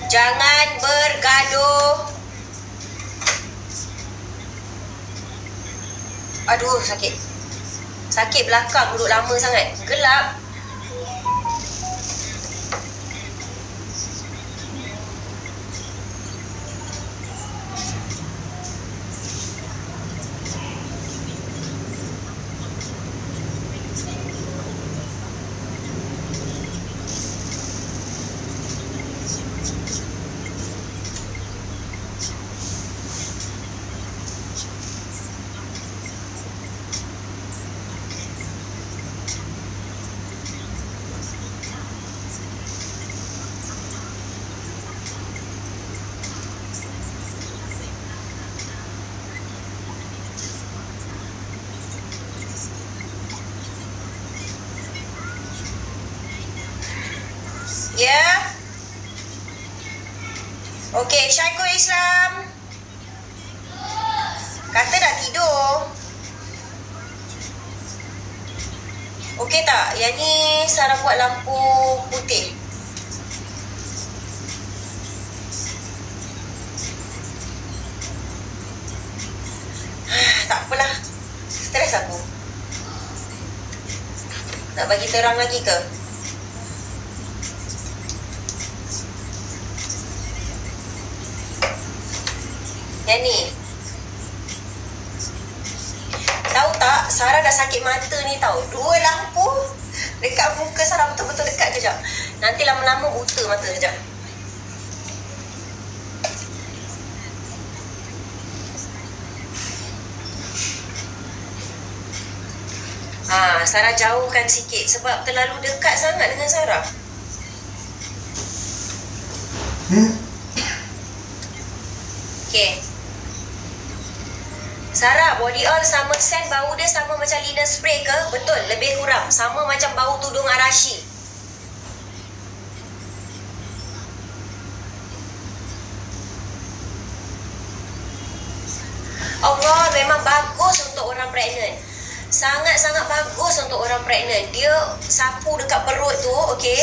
Jangan bergaduh. Aduh, sakit. Sakit belakang, duduk lama sangat. Gelap. Ya. Okey, Syaikul Islam. Kata dah tidur. Okey tak? Yang ni Sarah buat lampu putih. Tak apalah. Stres aku. Nak bagi terang lagi ke? Yang ni. Tahu tak, Sarah dah sakit mata ni tahu. 2 lampu dekat muka Sarah, betul-betul dekat. Kejap. Nanti lama-lama buta mata. Kejap. Sarah jauhkan sikit sebab terlalu dekat sangat dengan Sarah. Okay. Sarah, body oil sama scent, bau dia sama macam linen spray ke? Betul, lebih kurang. Sama macam bau tudung Arashi. Allah, memang bagus untuk orang pregnant. Sangat-sangat bagus untuk orang pregnant. Dia sapu dekat perut tu, okay?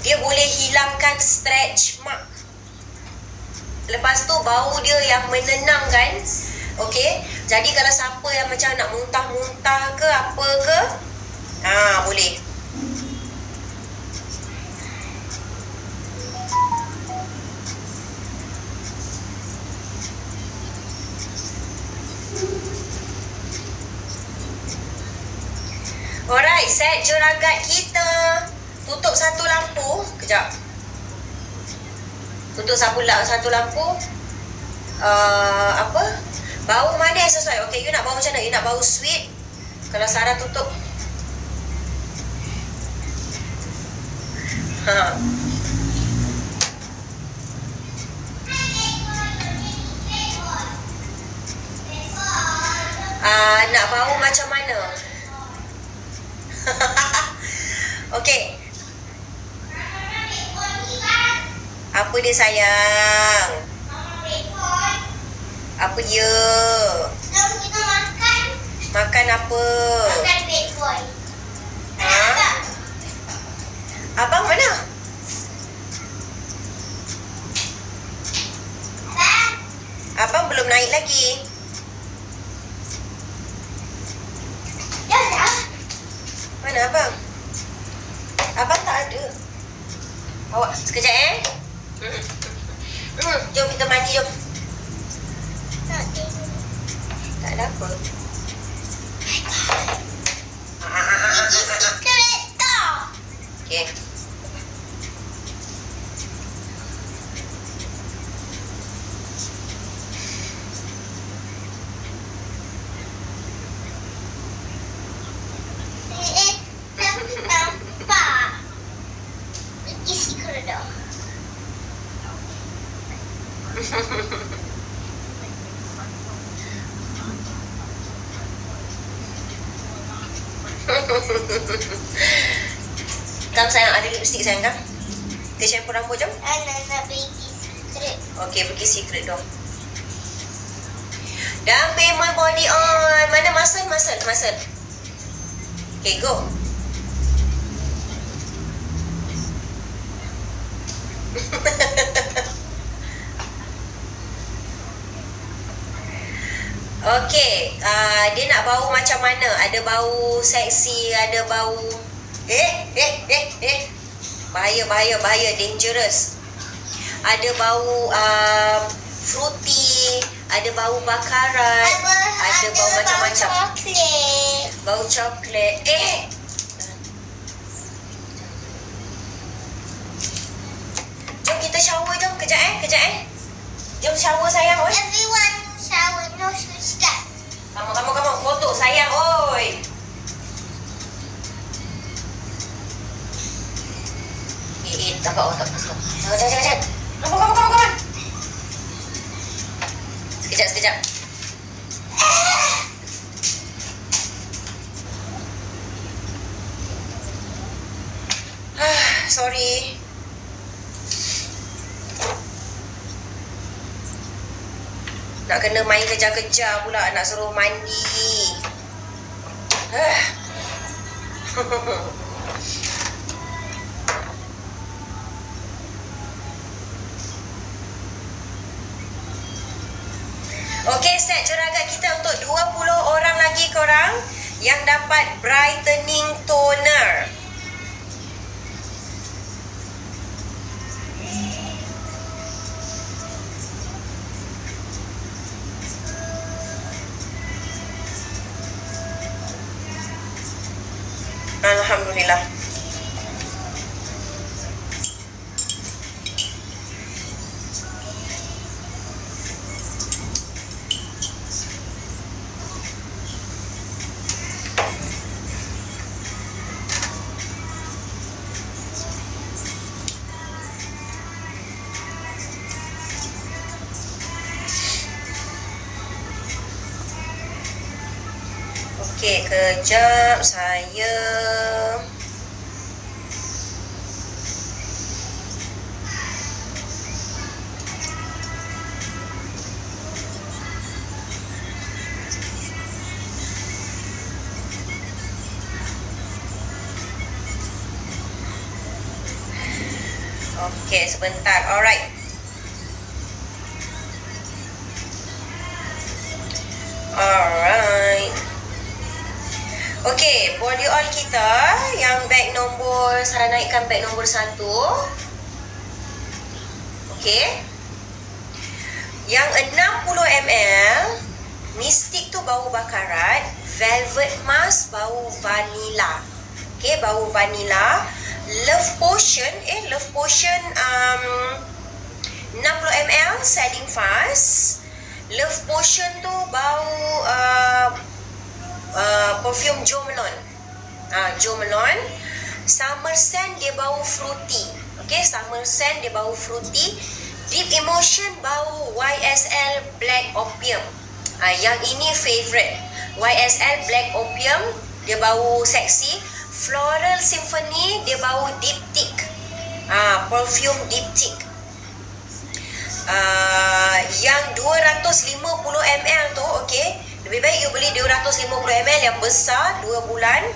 Dia boleh hilangkan stretch mark. Lepas tu bau dia yang menenangkan. Okay, jadi kalau siapa yang macam nak muntah-muntah ke apa ke, boleh. Alright, set juragat kita. Tutup satu lampu. Kejap. Tutup satu lampu. Apa? Bau mana yang sesuai? Okay, you nak bau macam mana? You nak bau sweet? Kalau Sarah tutup. Ha. Nak bau macam mana? Okey. Apa dia sayang? Apa dia? Jom kita makan. Makan apa? Makan bad boy. Ha? Abang mana? Abang. Abang belum naik lagi. Dah. Mana abang? Abang tak ada. Awak sekejap Jom kita mandi jom. Tak tengok. Tak ada apa. Ini secret tau. Okey. Nampak. Ini secret tau. Kam sayang, ada lipstick sayang kam? Kita shampoo rambut jom. Nak pergi secret. Okey, pergi secret dong. Dan payment body on. Mana muscle? Okay, go. Okey, dia nak bau macam mana? Ada bau seksi, ada bau bahaya, dangerous. Ada bau fruity, ada bau bakaran, ada bau macam-macam. Coklat. Bau coklat. Jom kita shower jom, kejap. Jom shower sayang, oi. Everyone shower, no switch cut. Kamu kotor sayang, oi. Tak apa. Jangan. Kamu. Sekejap. Sorry. Nak kena main kejar-kejar pula, nak suruh mandi. Okey, set ceragat kita untuk 20 orang lagi korang yang dapat brightening toner. Alhamdulillah. Okey, kejap saya okey, sebentar. Alright. Okey, body oil kita yang bag nombor, Sarah naikkan bag nombor 1. Okey. Yang 60 ml, Mystic tu bau bakarat, Velvet Mask bau vanilla. Okey, bau vanilla. Love Potion 60 ml, selling fast. Love Potion tu bau perfume Jo Malone. Jo Malone Summer Scent dia bau fruity. Okay, Summer Scent dia bau fruity. Deep Emotion bau YSL Black Opium. Yang ini favorite. YSL Black Opium dia bau seksi. Floral Symphony dia bau diptyque. Perfume diptyque. Yang 250 ml tu, okay, lebih baik you beli 250 ml yang besar 2 bulan.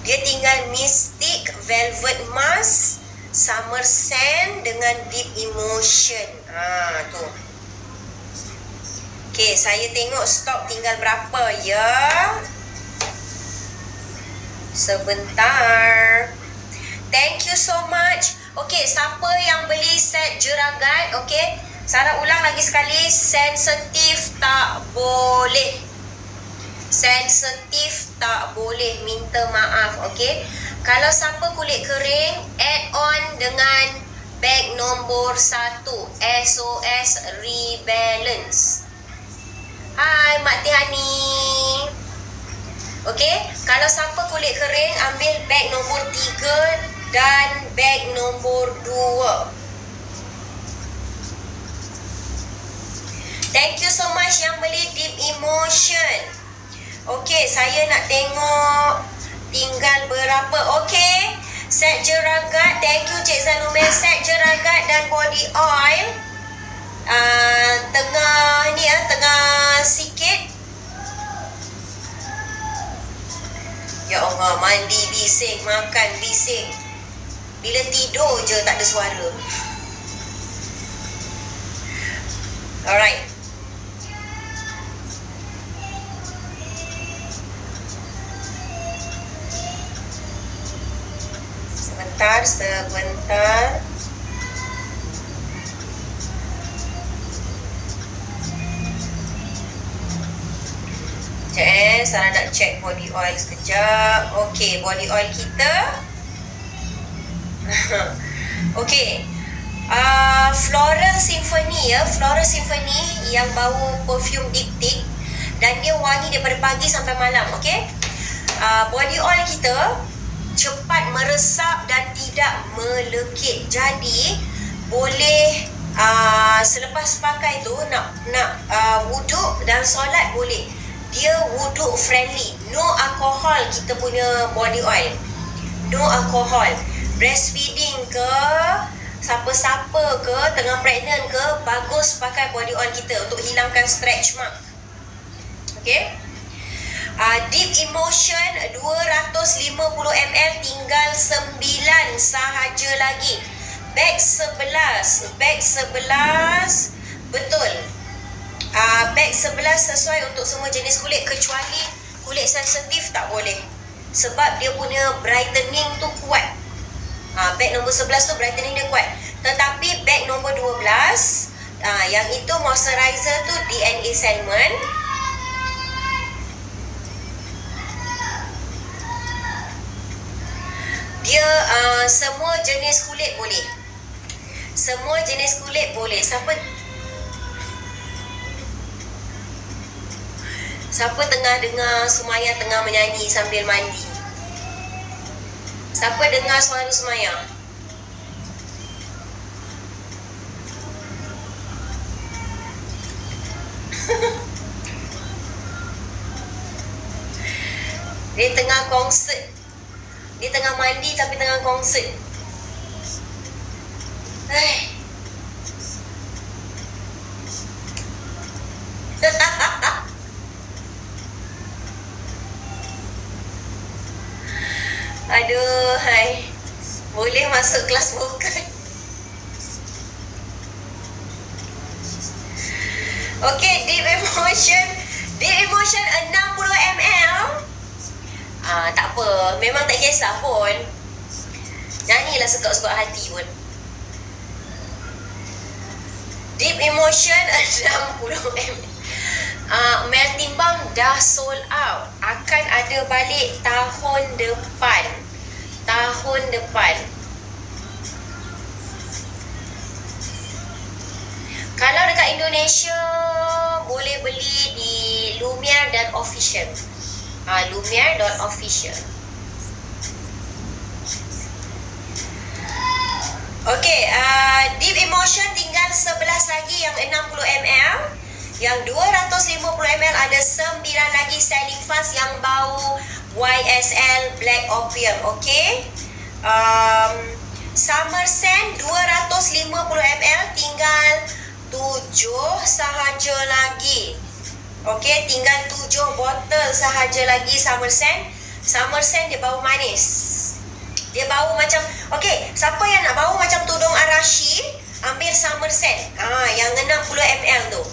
Dia tinggal Mystic Velvet Mask, Summer Scent dengan Deep Emotion. Tu. Okay, saya tengok stok tinggal berapa ya. Sebentar. Thank you so much. Okay, siapa yang beli set Jeragat, okay, Sarah ulang lagi sekali, sensitif tak boleh. Sensitif tak boleh, minta maaf, okay. Kalau siapa kulit kering, add on dengan bag nombor 1, SOS Rebalance. Hai Mak Tiani. Okay, kalau siapa kulit kering, ambil bag nombor 3 dan bag nombor 2. Thank you so much yang beli Deep Emotion. Okay, saya nak tengok tinggal berapa. Okay, set Jeragat. Thank you Cik Zanumel. Set Jeragat dan body oil. Tengah ni tengah sikit. Ya Allah, mandi bising, makan bising. Bila tidur je tak ada suara. Alright. Sebentar. Sekejap Sarah nak check body oil sekejap. Okay, body oil kita. Okay, Floral Symphony Floral Symphony yang bau perfume diptyque dan dia wangi daripada pagi sampai malam. Okay, body oil kita cepat meresap dan tidak melekit. Jadi boleh selepas pakai tu nak wuduk dan solat boleh. Dia wuduk friendly. No alcohol kita punya body oil. No alcohol. Breastfeeding ke, siapa-siapa ke, tengah pregnant ke, bagus pakai body oil kita untuk hilangkan stretch mark. Okay. Deep Emotion 250 ml tinggal 9 sahaja lagi. Bag 11. Betul. Bag 11 sesuai untuk semua jenis kulit kecuali kulit sensitif tak boleh. Sebab dia punya brightening tu kuat. Bag nombor 11 tu brightening dia kuat. Tetapi bag nombor 12 yang itu moisturizer tu DNA Salmon. Dia semua jenis kulit boleh. Semua jenis kulit boleh. Siapa tengah dengar Sumaya tengah menyanyi sambil mandi? Siapa dengar suara Sumaya? Dia tengah konsert. Dia tengah mandi tapi tengah konsert. Aduh, hai. Boleh masuk kelas vokal. Okay, Deep Emotion 60 ml. Tak apa, memang tak kisah pun. Nyanyilah suka-suka hati pun. Deep Emotion 60 ml. Melting Balm dah sold out. Akan ada balik tahun depan. Kalau dekat Indonesia boleh beli di Lumiere.official. Lumiere.official. portion tinggal 11 lagi yang 60 ml. Yang 250 ml ada 9 lagi selling fast yang bau YSL Black Opium. Okay. Somerset 250 ml tinggal 7 sahaja lagi. Okay, tinggal 7 botol sahaja lagi Somerset. Somerset dia bau manis. Dia bau macam, okay, siapa yang nak bau macam tudung Arashi, ambil Somerset. Yang 60 ml tu.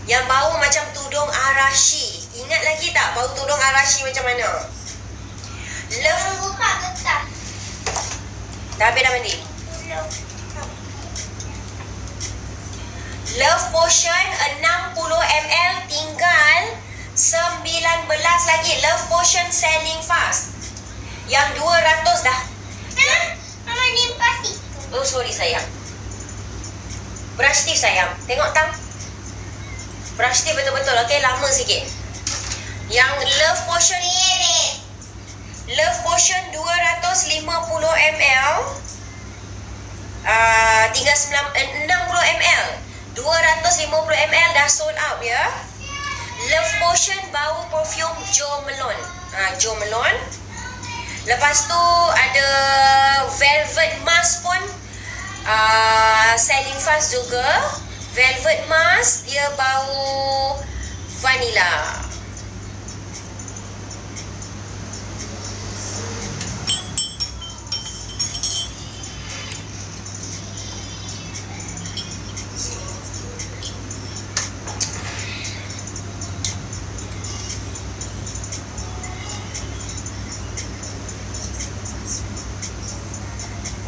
Yang bau macam tudung Arashi. Ingat lagi tak bau tudung Arashi macam mana? Love. Buka getah. Dah habis dah mandi? Belum. Love Potion 60 ml tinggal 19 lagi. Love Potion selling fast. Yang 200 dah. Mama nimpas itu. Oh, sorry sayang. Brush teeth sayang. Tengok tang. Brush teeth betul-betul. Okay, lama sikit. Yang Love Potion, Love Potion 250 ml tinggal 60 ml. 250 ml dah sold out ya. Love Potion bau perfume Jo Malone. Jo Malone. Lepas tu ada Velvet Mask pun selling fast juga. Velvet Mask dia bau vanilla.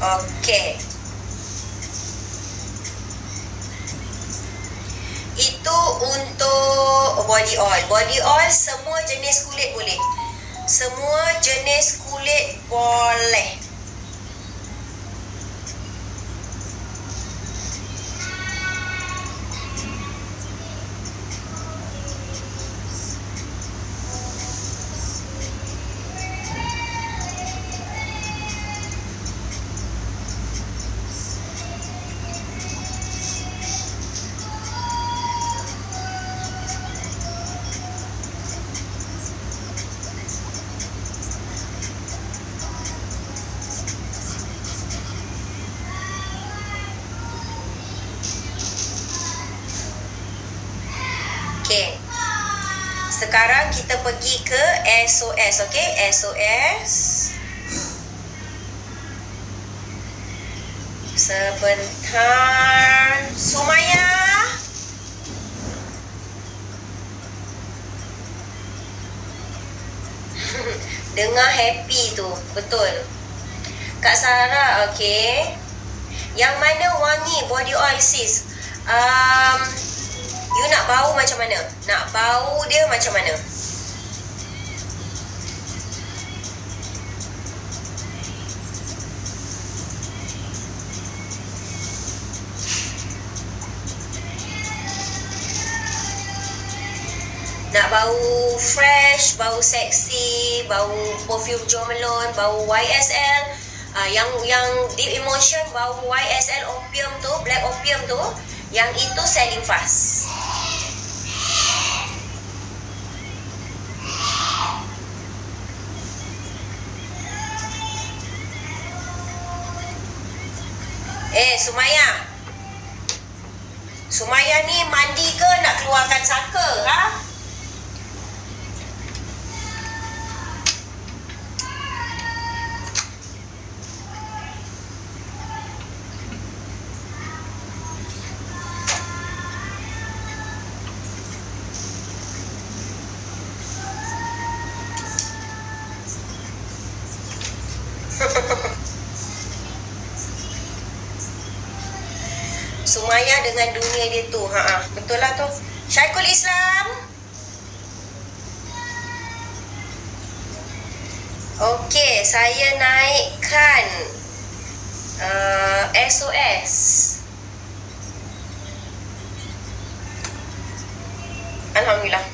Okey. Itu untuk body oil. Body oil semua jenis kulit boleh. Semua jenis kulit boleh. Okey. Sekarang kita pergi ke SOS, okey? SOS. Sebentar. Sumaya. Dengar happy tu, betul. Kak Sarah, okey. Yang mana wangi body oil sis? You nak bau macam mana? Nak bau dia macam mana? Nak bau fresh, bau seksi, bau perfume Jo Malone, bau YSL, yang deep emotion, bau YSL opium tu, black opium tu, yang itu selling fast. Sumaya. Sumaya ni mandi ke nak keluarkan saka? Ha? Sumaya dengan dunia dia tu. Betul lah tu. Syaikul Islam. Okey, saya naikkan SOS. Alhamdulillah.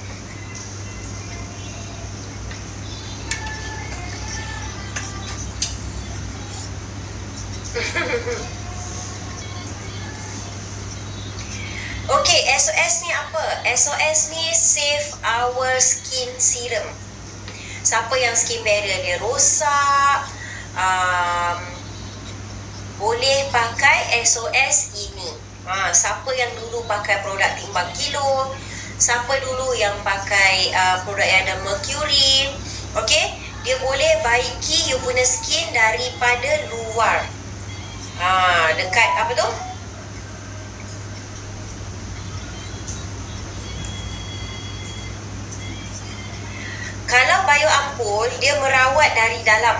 Okey, SOS ni apa? SOS ni Save Our Skin Serum. Siapa yang skin barrier dia rosak, boleh pakai SOS ini. Siapa yang dulu pakai produk timbang kilo, siapa dulu yang pakai produk yang ada mercury, okey, dia boleh baiki you punya skin daripada luar. Dekat apa tu? Kalau bioampul, dia merawat dari dalam.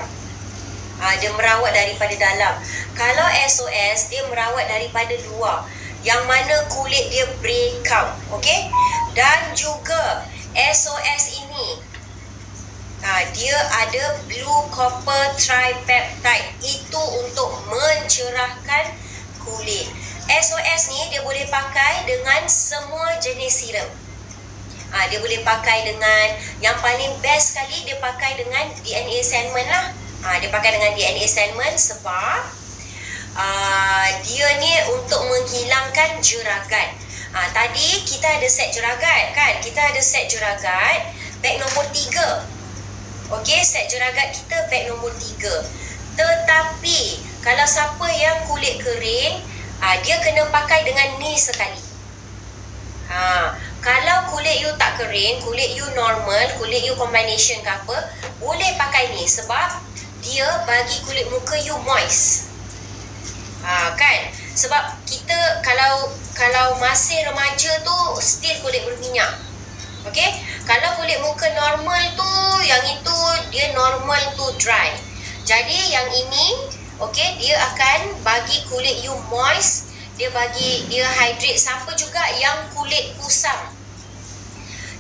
Dia merawat daripada dalam. Kalau SOS, dia merawat daripada luar, yang mana kulit dia break out. Okay? Dan juga SOS ini, dia ada blue copper tripeptide. Itu untuk mencerahkan kulit. SOS ni dia boleh pakai dengan semua jenis serum. Dia boleh pakai dengan, yang paling best sekali dia pakai dengan DNA Sandman lah. Dia pakai dengan DNA Sandman sebab dia ni untuk menghilangkan jeragat. Tadi kita ada set jeragat kan? Kita ada set jeragat beg nombor 3. Okey, set jeragat kita beg nombor 3. Tetapi kalau siapa yang kulit kering, dia kena pakai dengan ni sekali. Kalau kulit you tak kering, kulit you normal, kulit you combination ke apa, boleh pakai ni sebab dia bagi kulit muka you moist. Kan? Sebab kita kalau masih remaja tu still kulit berminyak. Okey? Kalau kulit muka normal tu, yang itu dia normal tu dry. Jadi yang ini, okey, dia akan bagi kulit you moist, dia hydrate. Siapa juga yang kulit kusam.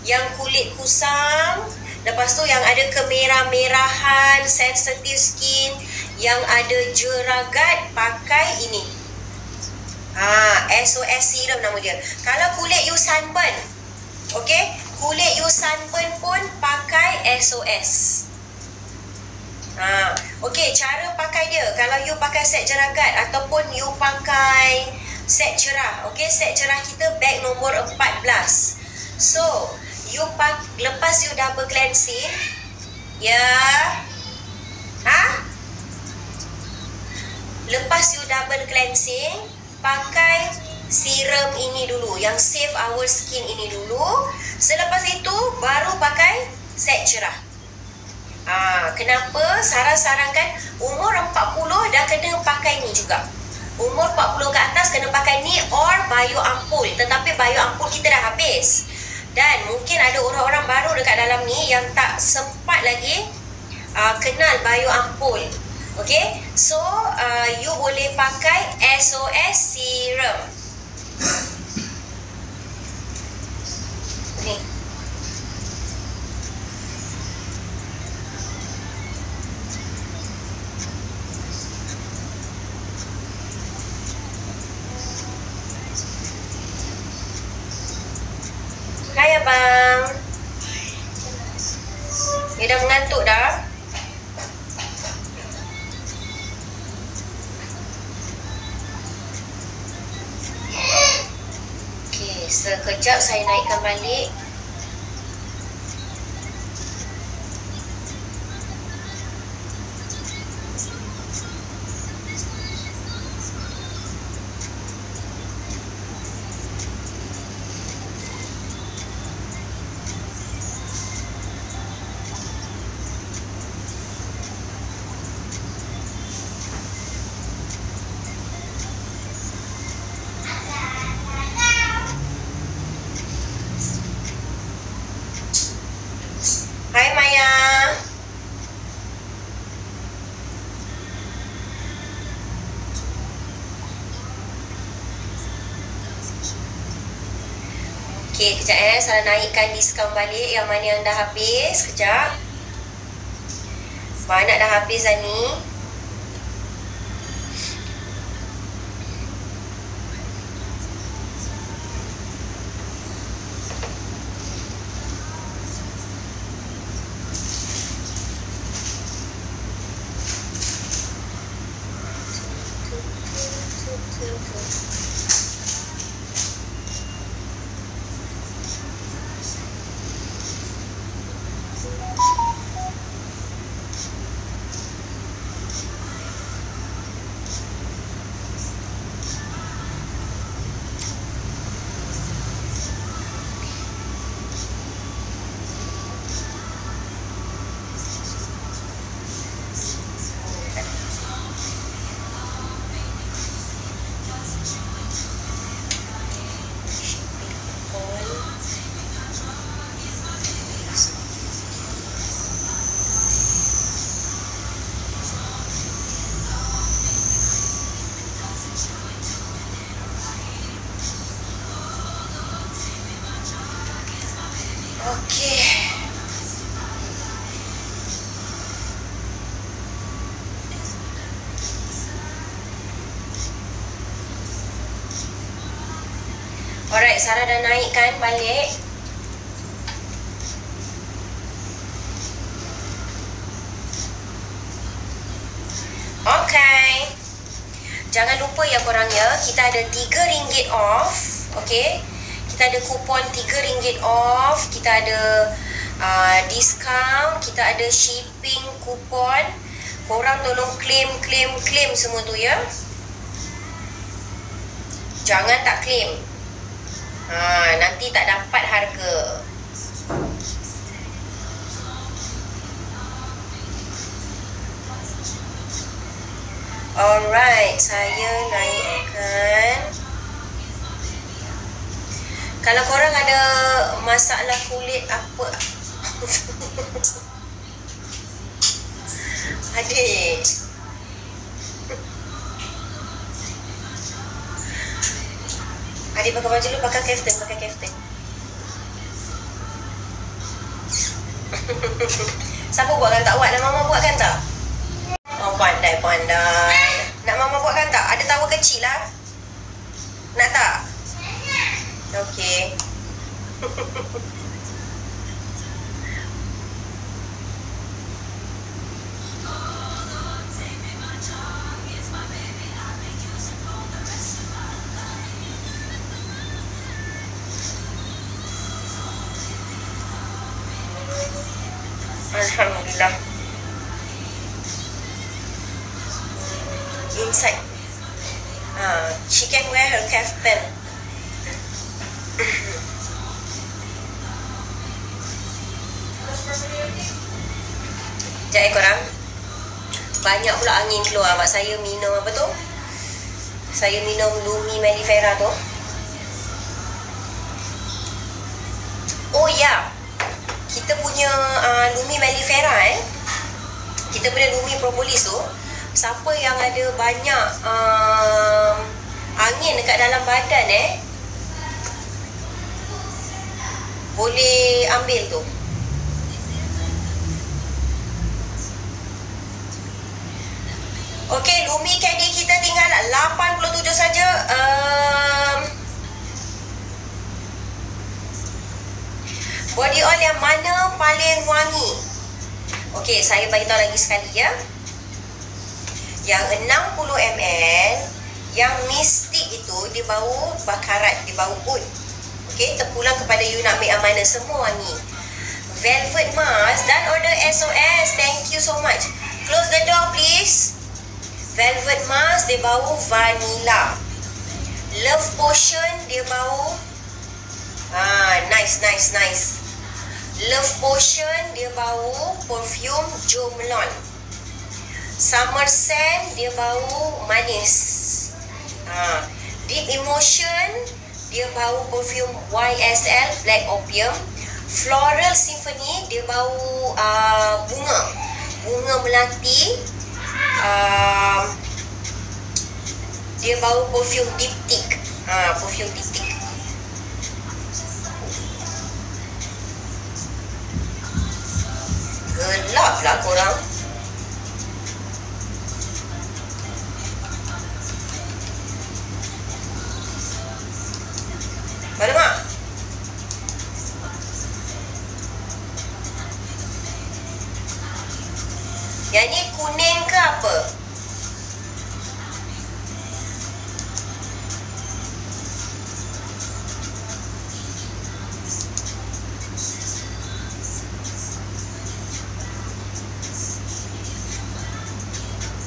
Yang kulit kusam, lepas tu yang ada kemerah-merahan, sensitive skin, yang ada jeragat, pakai ini. SOS serum nama dia. Kalau kulit you sunburn, okey, kulit you sunburn pun pakai SOS. Okey, cara pakai dia, kalau you pakai set jeragat ataupun you pakai set cerah. Okey, set cerah kita beg nombor 14. So, lepas you double cleansing, lepas you double cleansing, pakai serum ini dulu, yang Save Our Skin ini dulu. Selepas itu baru pakai set cerah. Kenapa Sarah sarankan umur 40 dah kena pakai ni juga. Umur 40 ke atas kena pakai ni or bioampul. Tetapi bioampul kita dah habis. Dan mungkin ada orang-orang baru dekat dalam ni yang tak sempat lagi kenal bioampul. Okay, so you boleh pakai SOS serum. Ni. Hai abang. Dia dah mengantuk dah. Okey, sekejap saya naikkan balik. Hai Maya. Okey, kejap saya naikkan diskaun balik yang mana yang dah habis. Kejap. Banyak dah habis dah ni. Alright, Sarah dah naikkan balik. Okay. Jangan lupa ya korang ya, kita ada RM3 off. Okay, kita ada kupon RM3 off. Kita ada diskaun. Kita ada shipping kupon. Korang tolong claim semua tu ya. Jangan tak claim, nanti tak dapat harga. Alright, saya naikkan. Kalau korang ada masalah kulit apa adik, adik pakai baju dulu, pakai kaftan. Siapa buatkan tak? Nak mama buatkan tak? Oh, pandai. Nak mama buatkan tak? Ada tawa kecil lah. Nak tak? Okey. Alhamdulillah. Inside. She can wear her kaftan. Sekejap korang. Banyak pula angin keluar. Mak saya minum apa tu? Saya minum Lumi Mellifera tu. Oh ya, kita punya Lumi Mellifera kita punya Lumi Propolis tu, siapa yang ada banyak angin dekat dalam badan boleh ambil tu. Okey, Lumi Candy kita tinggal 87 saja. Body oil yang mana paling wangi? Okey, saya beritahu lagi sekali ya. Yang 60ml, yang mistik itu dia bau bakarat, dia bau oud. Okey, terpulang kepada you nak ambil yang mana, semua wangi. Velvet mask dan order SOS. Thank you so much. Close the door please. Velvet mask dia bau vanilla. Love potion dia bau nice. Love potion dia bau perfume Jo Malone. Summer scent dia bau manis. Deep emotion dia bau perfume YSL Black Opium. Floral Symphony dia bau bunga melati. Dia bau perfume diptyque. Perfume diptyque. Gelap lah korang. Mana mak? Yang ni kuning ke apa?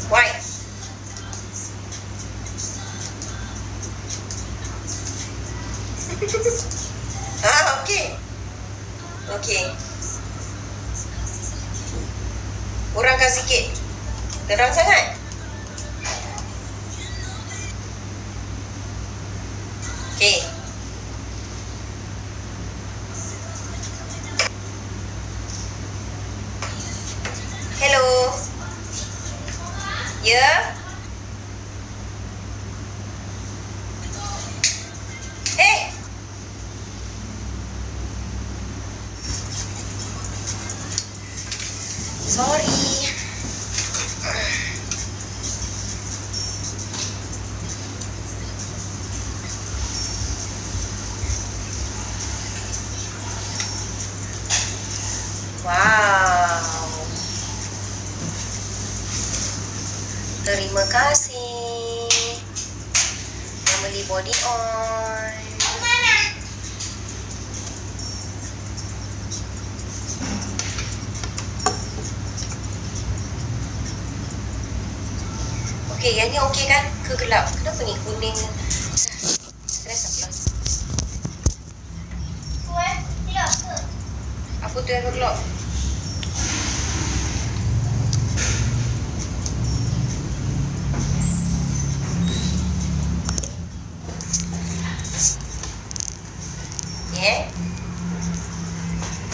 White. Okey. Kurangkan sikit. Terang sangat. Okey. Hello. Ya. Sorry. Terima kasih yang beli body oil. Okey, yang ni okey kan? Ke gelap? Kenapa ni kuning? Stres pula. Apa tu yang gelap? Yeah.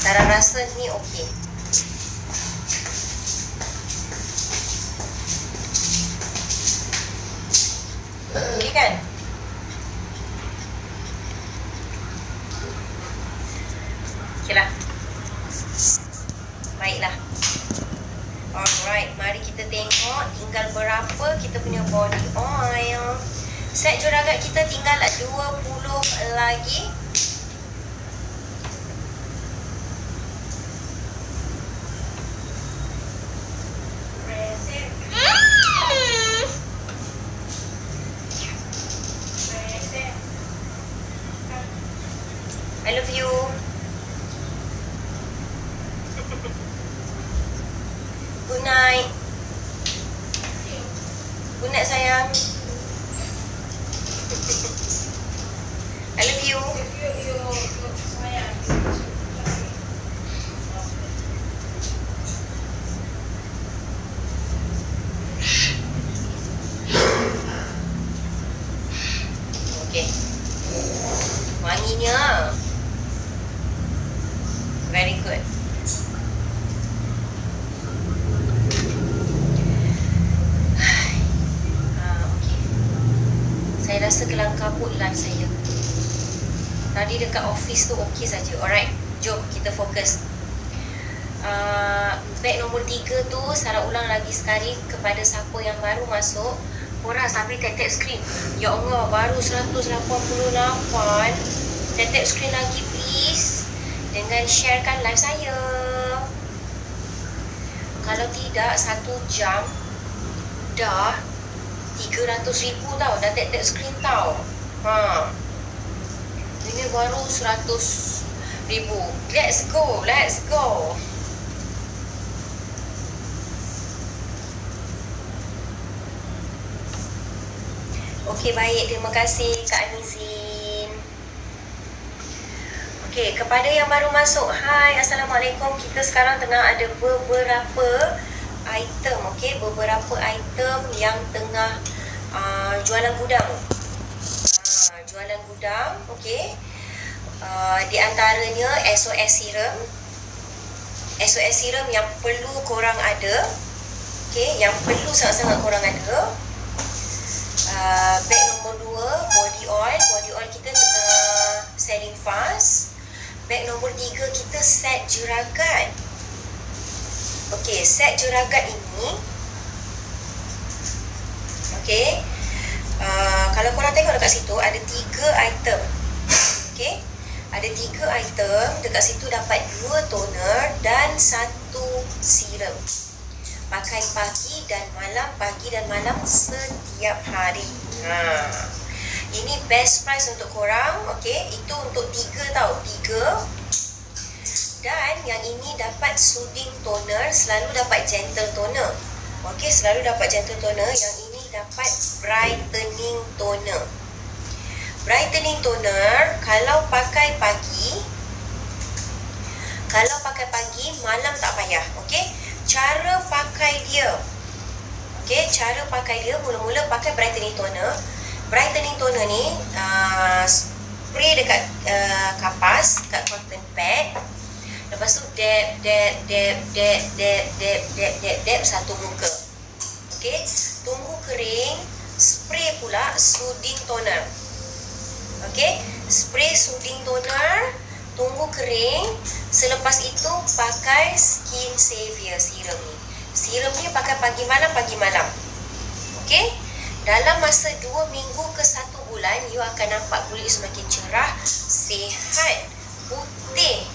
Sarah rasa ni okey. Okey kan? Okeylah. Baiklah. Alright, mari kita tengok tinggal berapa kita punya body oil. Set juragat kita tinggal 20 lagi. I love you. Good night. Good night sayang. I love you. Okay. Wanginya. Very good. Okay. Saya rasa kelang kabut live saya. Tadi dekat office tu okey saja. Alright, jom kita fokus. Bag nombor 3 tu Sarah ulang lagi sekali kepada siapa yang baru masuk. Korang sambil tap screen. Ya Allah, baru 188. Tap screen lagi please. Dengan sharekan live saya. Kalau tidak 1 jam dah 300,000 tau. Dah tap screen tau. Ini baru 100,000. Let's go, let's go. Okey, baik. Terima kasih Kak Anizin. Okey, kepada yang baru masuk, hai, Assalamualaikum. Kita sekarang tengah ada beberapa item, okey, beberapa item yang tengah jualan gudang. Jualan gudang, okey. Di antaranya SOS serum. SOS serum yang perlu korang ada. Okey, yang perlu sangat-sangat korang ada. Bag nombor 2, body oil. Body oil kita tengah selling fast. Bag nombor 3 kita set juragat. Okey, set juragat ini. Okey. Kalau korang tengok dekat situ ada 3 item. Okey. Ada 3 item. Dekat situ dapat 2 toner dan 1 serum. Pakai pagi dan malam, pagi dan malam setiap hari. Ini best price untuk korang. Okey, itu untuk 3 tau, 3. Dan yang ini dapat soothing toner, selalu dapat gentle toner. Okey, selalu dapat gentle toner. Yang ini dapat brightening toner. Brightening toner kalau pakai pagi, malam tak payah. Okey, cara pakai dia. Okey, cara pakai dia, mula-mula pakai brightening toner. Brightening toner ni spray dekat kapas, kat cotton pad. Lepas tu dab satu muka. Okey, tunggu kering, spray pula soothing toner. Okey, spray soothing toner, tunggu kering. Selepas itu pakai skin savior serum ni. Serum ni pakai pagi malam. Okey, dalam masa 2 minggu ke 1 bulan, you akan nampak kulit semakin cerah, sihat, putih.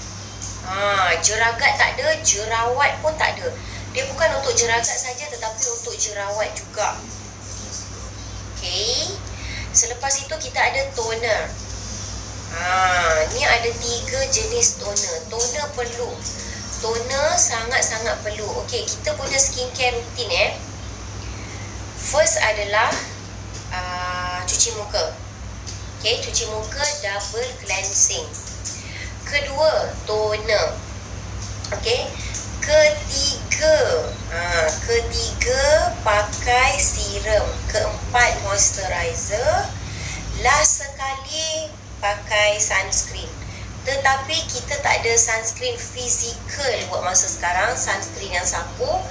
Jeragat tak ada, jerawat pun tak ada. Dia bukan untuk jeragat saja tetapi untuk jerawat juga. Okay. Selepas itu kita ada toner. Ni ada 3 jenis toner. Toner perlu. Toner sangat-sangat perlu. Okay, kita punya skincare rutin first adalah cuci muka. Okay, cuci muka double cleansing. Kedua, toner. Okay. Ketiga, pakai serum. Keempat, moisturizer. Last sekali, pakai sunscreen. Tetapi kita tak ada sunscreen fizikal buat masa sekarang. Sunscreen yang sapu.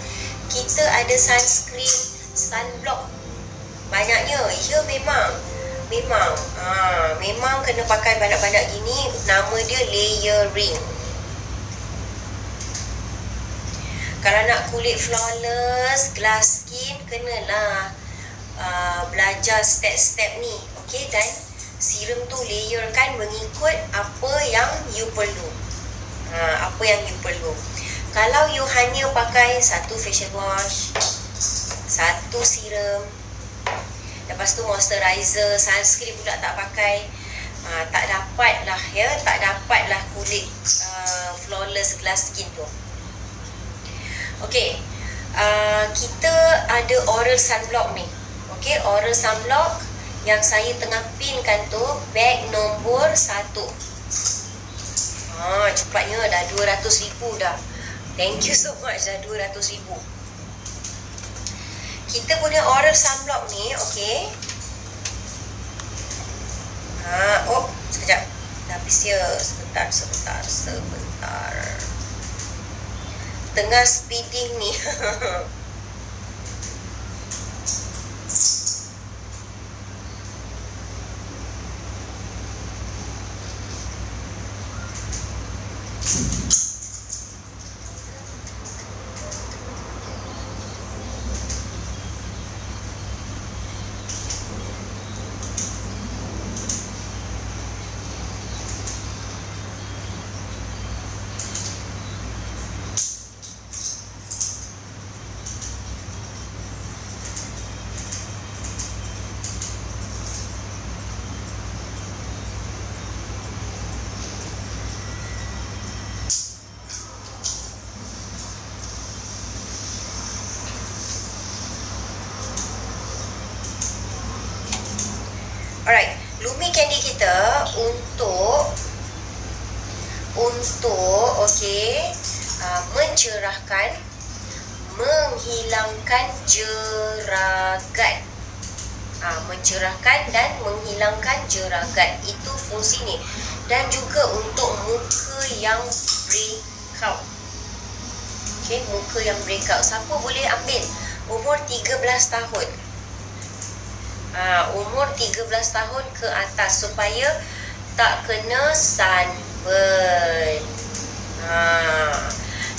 Kita ada sunscreen sunblock. Banyaknya. Ya, memang kena pakai banyak-banyak gini. Nama dia layering. Kalau nak kulit flawless, glass skin, kenalah belajar step-step ni. Okay, dan serum tu layerkan mengikut apa yang you perlu. Kalau you hanya pakai satu facial wash, satu serum, lepas tu moisturizer, sunscreen pula tak pakai, tak dapatlah kulit flawless glass skin tu. Okay, kita ada oral sunblock ni. Okay, oral sunblock yang saya tengah pinkan tu, bag nombor 1. Cepatnya dah 200,000 dah. Thank you so much, dah 200,000. Kita punya oral sunblock ni, okay. Sekejap. Dah habis ya. Sebentar. Tengah speeding ni. Alright, Lumi Candy kita untuk mencerahkan, menghilangkan jeragat. Mencerahkan dan menghilangkan jeragat, itu fungsi ni. Dan juga untuk muka yang breakout. Okay, muka yang breakout. Siapa boleh ambil? Umur 13 tahun. Umur 13 tahun ke atas, supaya tak kena sunburn.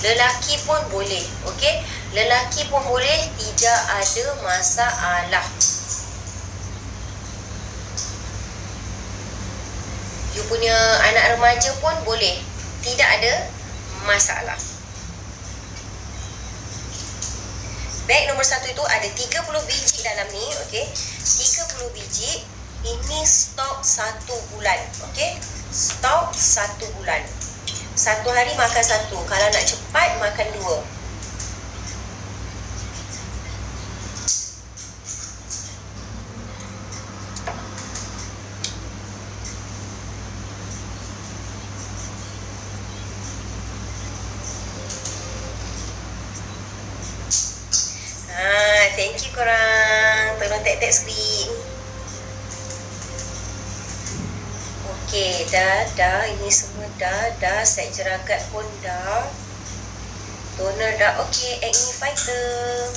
Lelaki pun boleh. Okay, lelaki pun boleh, tidak ada masalah. You punya anak remaja pun boleh, tidak ada masalah. Bag nombor 1 itu ada 30 biji dalam ni. Okay, 30 biji. Ini stok 1 bulan. Okay, stok 1 bulan. 1 hari makan 1. Kalau nak cepat, makan 2. Thank you korang. Tolong tag screen. Okay, dah. Ini semua dah. Set jeragat pun dah. Toner dah. Okay, acne fighter.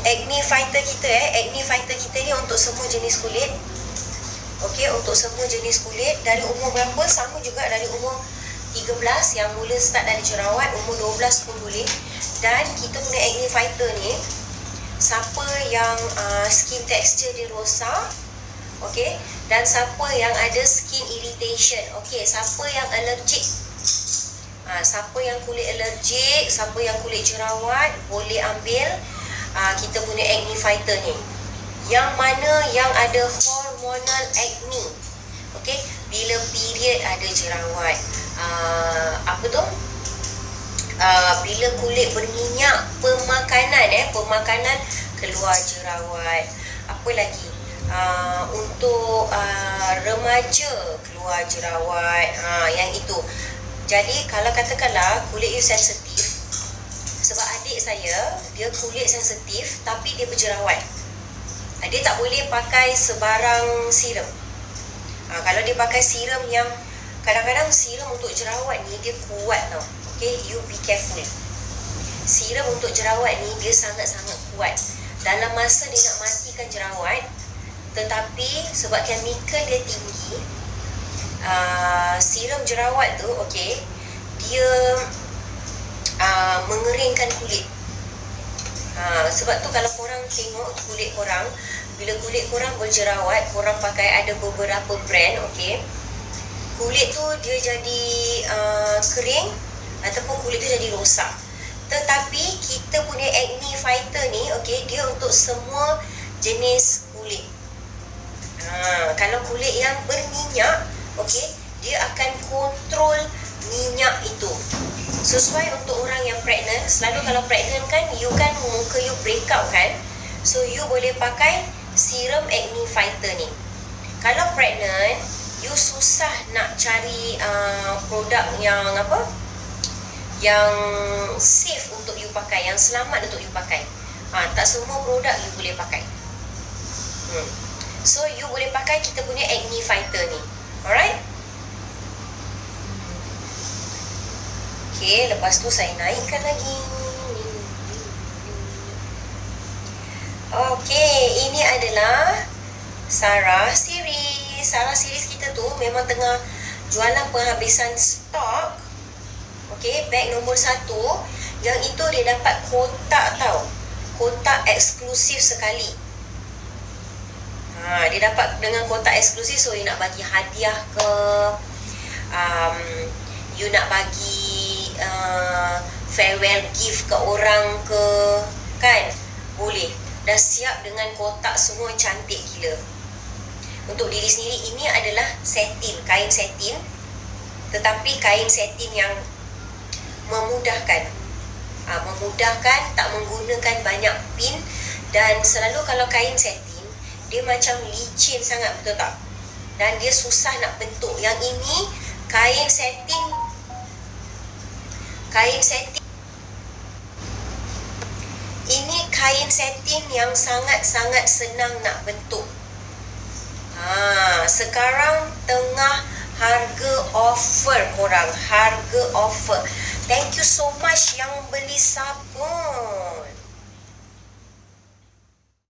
Acne fighter kita Acne fighter kita ni untuk semua jenis kulit. Okey, untuk semua jenis kulit. Dari umur berapa? Sama juga, dari umur 13 yang mula start dari jerawat, umur 12 pun boleh. Dan kita punya acne fighter ni, siapa yang skin texture dia rosak, Okey, dan siapa yang ada skin irritation. Okey, siapa yang allergic? Siapa yang kulit allergic, siapa yang kulit jerawat, boleh ambil kita punya acne fighter ni. Yang mana yang ada hormonal acne. Okey, bila period ada jerawat. Apa tu? Bila kulit berminyak, pemakanan keluar jerawat. Apa lagi? Untuk remaja keluar jerawat. Yang itu. Jadi kalau katakanlah kulit you sensitif, sebab adik saya dia kulit sensitif tapi dia berjerawat, dia tak boleh pakai sebarang serum. Kalau dia pakai serum yang kadang-kadang serum untuk jerawat ni dia kuat tau. Okay, you be careful. Serum untuk jerawat ni dia sangat-sangat kuat. Dalam masa dia nak matikan jerawat, tetapi sebab chemical dia tinggi, serum jerawat tu okey, dia mengeringkan kulit. Sebab tu kalau korang tengok kulit korang, bila kulit korang berjerawat, korang pakai ada beberapa brand, okey, kulit tu dia jadi kering ataupun kulit tu jadi rosak. Tetapi kita punya acne fighter ni, okey, dia untuk semua jenis kulit. Kalau kulit yang berminyak, okey, dia akan kontrol minyak itu. Sesuai untuk orang yang pregnant. Selalu kalau pregnant kan, you kan muka you break out kan, so you boleh pakai serum acne fighter ni. Kalau pregnant, you susah nak cari produk yang apa, yang safe untuk you pakai, yang selamat untuk you pakai. Tak semua produk you boleh pakai. So you boleh pakai kita punya acne fighter ni. Alright. Okay, lepas tu saya naikkan lagi. Okay, ini adalah Sarah series. Sarah series kita tu memang tengah jualan penghabisan stok. Okay, beg nombor 1. Yang itu dia dapat kotak tau. Kotak eksklusif sekali. Dia dapat dengan kotak eksklusif. So you nak bagi hadiah ke, you nak bagi farewell gift ke orang ke, kan? Boleh. Dah siap dengan kotak semua, cantik gila. Untuk diri sendiri, ini adalah satin, kain satin. Tetapi kain satin yang memudahkan. Memudahkan, tak menggunakan banyak pin. Dan selalu kalau kain satin, dia macam licin sangat, betul tak? Dan dia susah nak bentuk. Yang ini kain satin ini kain satin yang sangat-sangat senang nak bentuk. Sekarang tengah harga offer korang, harga offer. Thank you so much yang beli sabun.